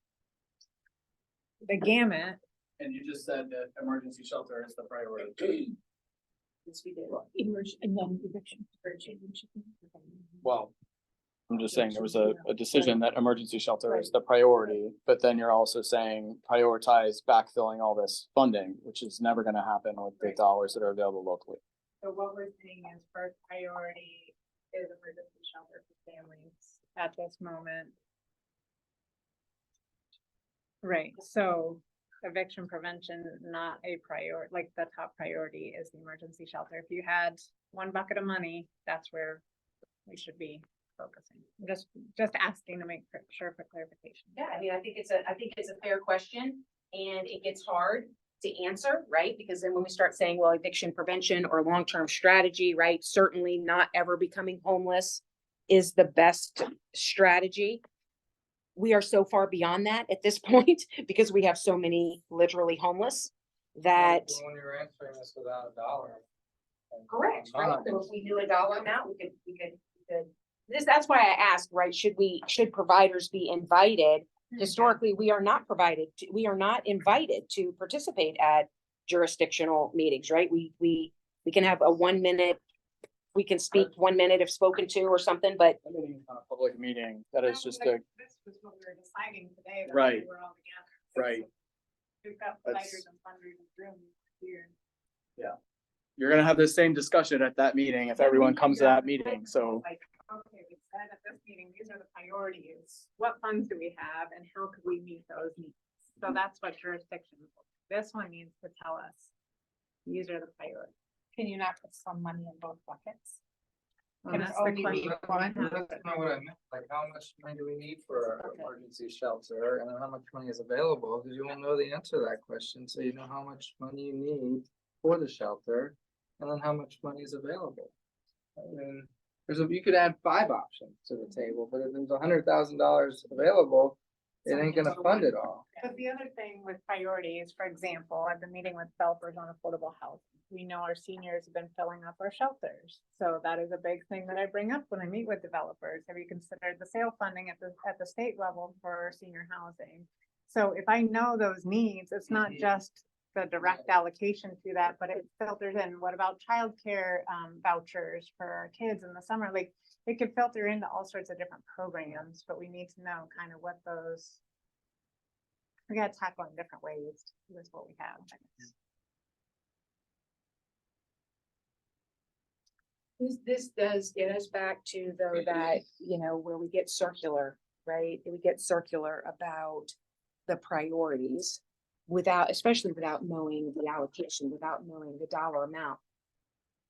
the gamut. And you just said that emergency shelter is the priority. Yes, we did. And then eviction. Well, I'm just saying there was a decision that emergency shelter is the priority, but then you're also saying prioritize backfilling all this funding, which is never gonna happen with the dollars that are available locally. So what we're saying is first priority is emergency shelter for families at this moment. Right, so eviction prevention, not a priority, like the top priority is the emergency shelter. If you had one bucket of money, that's where we should be focusing. Just asking to make sure for clarification. Yeah, I mean, I think it's a fair question, and it gets hard to answer, right? Because then when we start saying, well, eviction prevention or long-term strategy, right? Certainly not ever becoming homeless is the best strategy. We are so far beyond that at this point because we have so many literally homeless that. When you're answering this without a dollar. Correct, right? So if we knew a dollar amount, we could. That's why I asked, right? Should providers be invited? Historically, we are not invited to participate at jurisdictional meetings, right? We can have a 1 minute, we can speak 1 minute if spoken to or something, but. A public meeting, that is just a, This was what we were deciding today. that Right. we were all together. right. We've got That's- providers and funders in room here. You're gonna have the same discussion at that meeting if everyone comes to that meeting, so. Like, okay, we said at this meeting, these are the priorities. What funds do we have and how could we meet those needs? So that's what jurisdiction, this one needs to tell us. These are the priorities. Can you not put some money in both buckets? Can it only be one? That's not what I meant, like, how much money do we need for our emergency shelter, and then how much money is available, because you won't know the answer to that question, so you know how much money you need for the shelter. and then how much money is available. I mean, you could add 5 options to the table, but if there's $100,000 available, it ain't gonna fund it all. But the other thing with priorities, for example, I've been meeting with developers on affordable housing. We know our seniors have been filling up our shelters. So that is a big thing that I bring up when I meet with developers. Have you considered the sale funding at the state level for senior housing? So if I know those needs, it's not just the direct allocation to that, but it filters in. What about childcare vouchers for our kids in the summer? Like, it could filter into all sorts of different programs, but we need to know kind of what those. We gotta tackle in different ways with what we have. This does get us back to though that, you know, where we get circular, right? We get circular about the priorities without, especially without knowing the allocation, without knowing the dollar amount.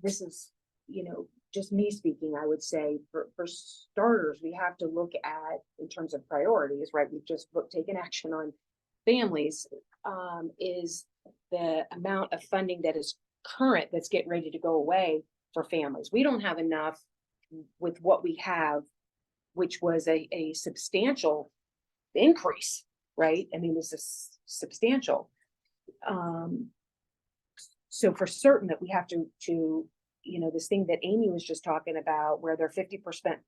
This is, you know, just me speaking, I would say for starters, we have to look at, in terms of priorities, right? We've just taken action on families, is the amount of funding that is current that's getting ready to go away for families. We don't have enough with what we have, which was a substantial increase, right? I mean, this is substantial. So for certain that we have to, you know, this thing that Amy was just talking about, where they're 50%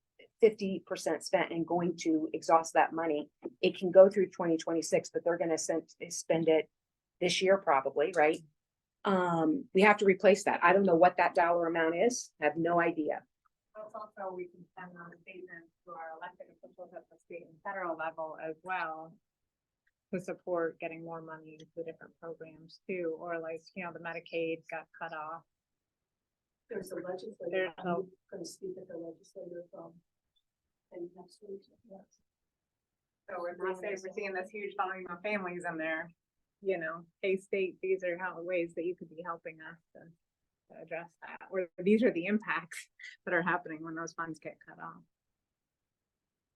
spent and going to exhaust that money, it can go through 2026, but they're going to spend it this year probably, right? We have to replace that. I don't know what that dollar amount is. I have no idea. Also, we can send out a statement to our elected officials at the state and federal level as well to support getting more money into the different programs too, or like, you know, the Medicaid got cut off. There's a legislator, There's no, going to speak at the legislature and next week. so we're seeing this huge volume of families in there, you know, hey state, these are how ways that you could be helping us to address that, or these are the impacts that are happening when those funds get cut off.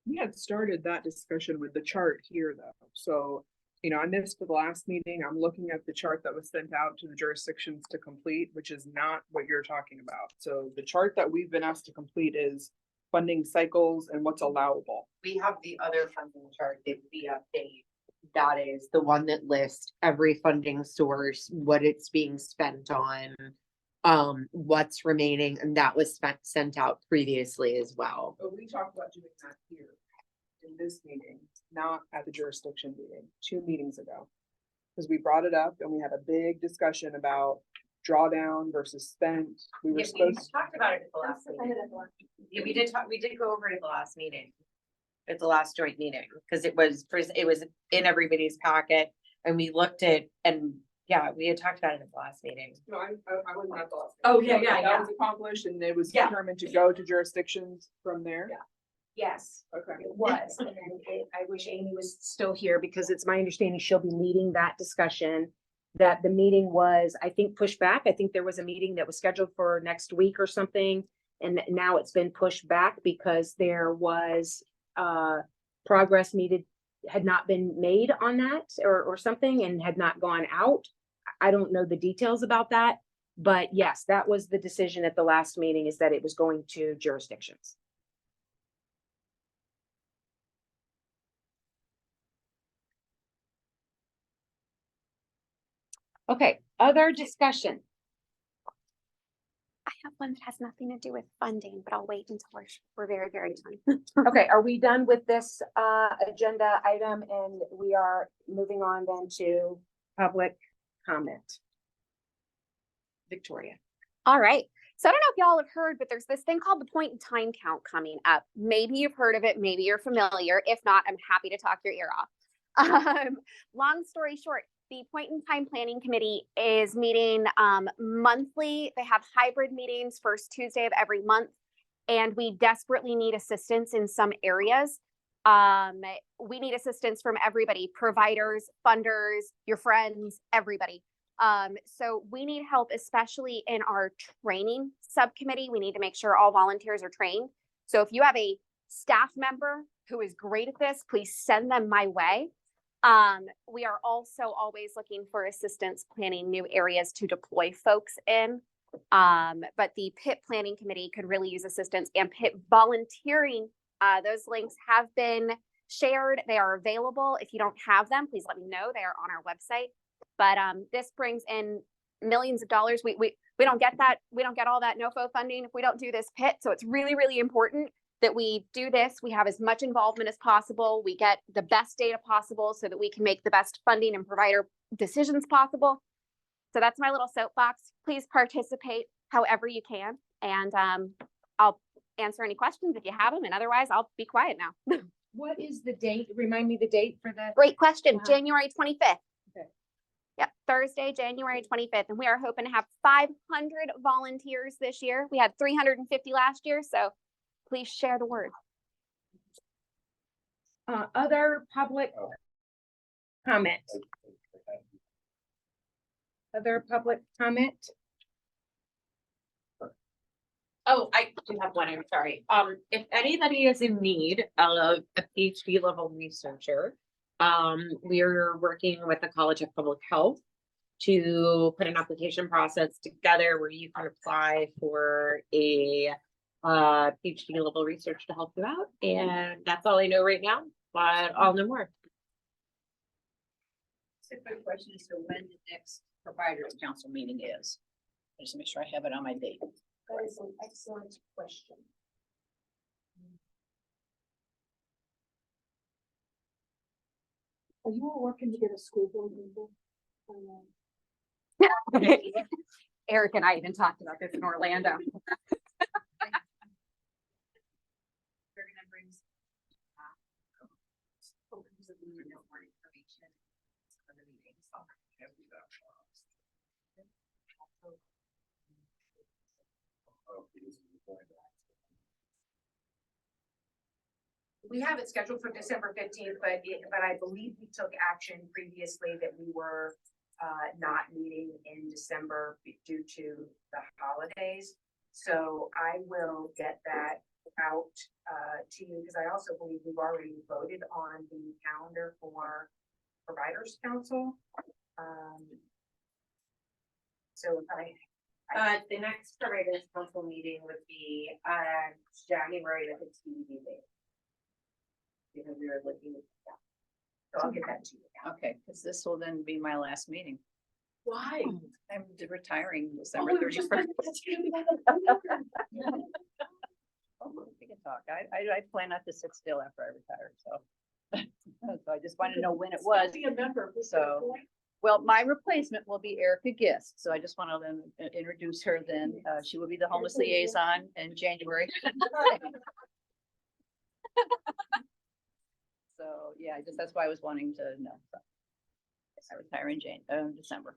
We had started that discussion with the chart here though. So, you know, I missed the last meeting. I'm looking at the chart that was sent out to the jurisdictions to complete, which is not what you're talking about. So the chart that we've been asked to complete is funding cycles and what's allowable. We have the other funding chart, the update. That is the one that lists every funding source, what it's being spent on, what's remaining, and that was sent out previously as well. But we talked about doing that here in this meeting, not at the jurisdiction meeting, 2 meetings ago. Because we brought it up and we had a big discussion about drawdown versus spent. We were supposed. Talked about it at the last meeting. Yeah, we did go over it at the last meeting. At the last joint meeting, because it was in everybody's packet and we looked at, and yeah, we had talked about it at the last meeting. No, I wasn't at the last. Oh, meeting. yeah. That was accomplished and it was Yeah. determined to go to jurisdictions from there. Yeah. Yes, Okay. it was. And I wish Amy was still here because it's my understanding she'll be leading that discussion. That the meeting was, I think, pushed back. I think there was a meeting that was scheduled for next week or something. And now it's been pushed back because there was progress had not been made on that or something and had not gone out. I don't know the details about that, but yes, that was the decision at the last meeting, is that it was going to jurisdictions. Okay, other discussion. I have one that has nothing to do with funding, but I'll wait until we're very, very done. Okay, are we done with this agenda item and we are moving on then to public comment? Victoria. All right. So I don't know if y'all have heard, but there's this thing called the point in time count coming up. Maybe you've heard of it. Maybe you're familiar. If not, I'm happy to talk your ear off. Long story short, the Point in Time Planning Committee is meeting monthly. They have hybrid meetings first Tuesday of every month, and we desperately need assistance in some areas. We need assistance from everybody, providers, funders, your friends, everybody. So we need help, especially in our training subcommittee. We need to make sure all volunteers are trained. So if you have a staff member who is great at this, please send them my way. We are also always looking for assistance planning new areas to deploy folks in. But the PIP planning committee could really use assistance, and PIP volunteering. Those links have been shared. They are available. If you don't have them, please let me know. They are on our website. But this brings in millions of dollars. We don't get that. We don't get all that NOFO funding if we don't do this PIP. So it's really, really important that we do this. We have as much involvement as possible. We get the best data possible so that we can make the best funding and provider decisions possible. So that's my little soapbox. Please participate however you can. And I'll answer any questions if you have them. And otherwise, I'll be quiet now. What is the date? Remind me the date for the. Great question. January 25th. Okay. Yep, Thursday, January 25th. And we are hoping to have 500 volunteers this year. We had 350 last year. So please share the word. Other public comment. Other public comment? Oh, I do have one, I'm sorry. If anybody is in need of a PhD level researcher, we're working with the College of Public Health to put an application process together where you can apply for a PhD level research to help you out. And that's all I know right now, but I'll know more. So quick question is, so when the next providers council meeting is? Just to make sure I have it on my date. That is an excellent question. Are you all working to get a school board member? Eric and I even talked about this in Orlando. We have it scheduled for December 15th, but I believe we took action previously that we were not meeting in December due to the holidays. So I will get that out to you, because I also believe we've already voted on the calendar for Providers Council. So The next Providers Council meeting would be January the 15th. Because we were looking at that. So I'll get that to you. Okay, because this will then be my last meeting. Why? I'm retiring December Oh, we were just 31st. We can talk. I plan not to sit still after I retire, so. So I just wanted to know when it was. Be a member. So, well, my replacement will be Erica Gist, so I just want to then introduce her then. She will be the homeless liaison in January. So, yeah, that's why I was wanting to know. So, I retire in December.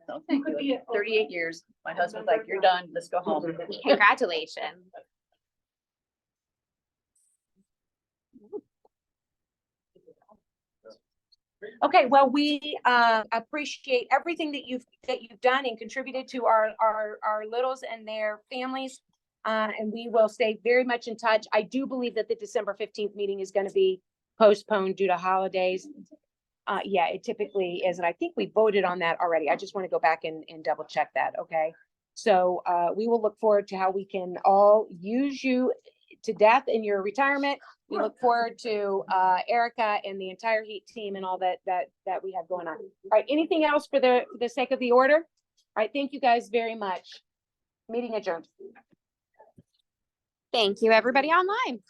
So thank you. 38 years. My husband's like, you're done. Let's go home. Congratulations. Okay, well, we appreciate everything that you've done and contributed to our littles and their families. And we will stay very much in touch. I do believe that the December 15th meeting is going to be postponed due to holidays. Yeah, it typically is. And I think we voted on that already. I just want to go back and double check that. Okay. So we will look forward to how we can all use you to death in your retirement. We look forward to Erica and the entire HEAT team and all that we have going on. All right. Anything else for the sake of the order? All right. Thank you guys very much. Meeting adjourned. Thank you, everybody online.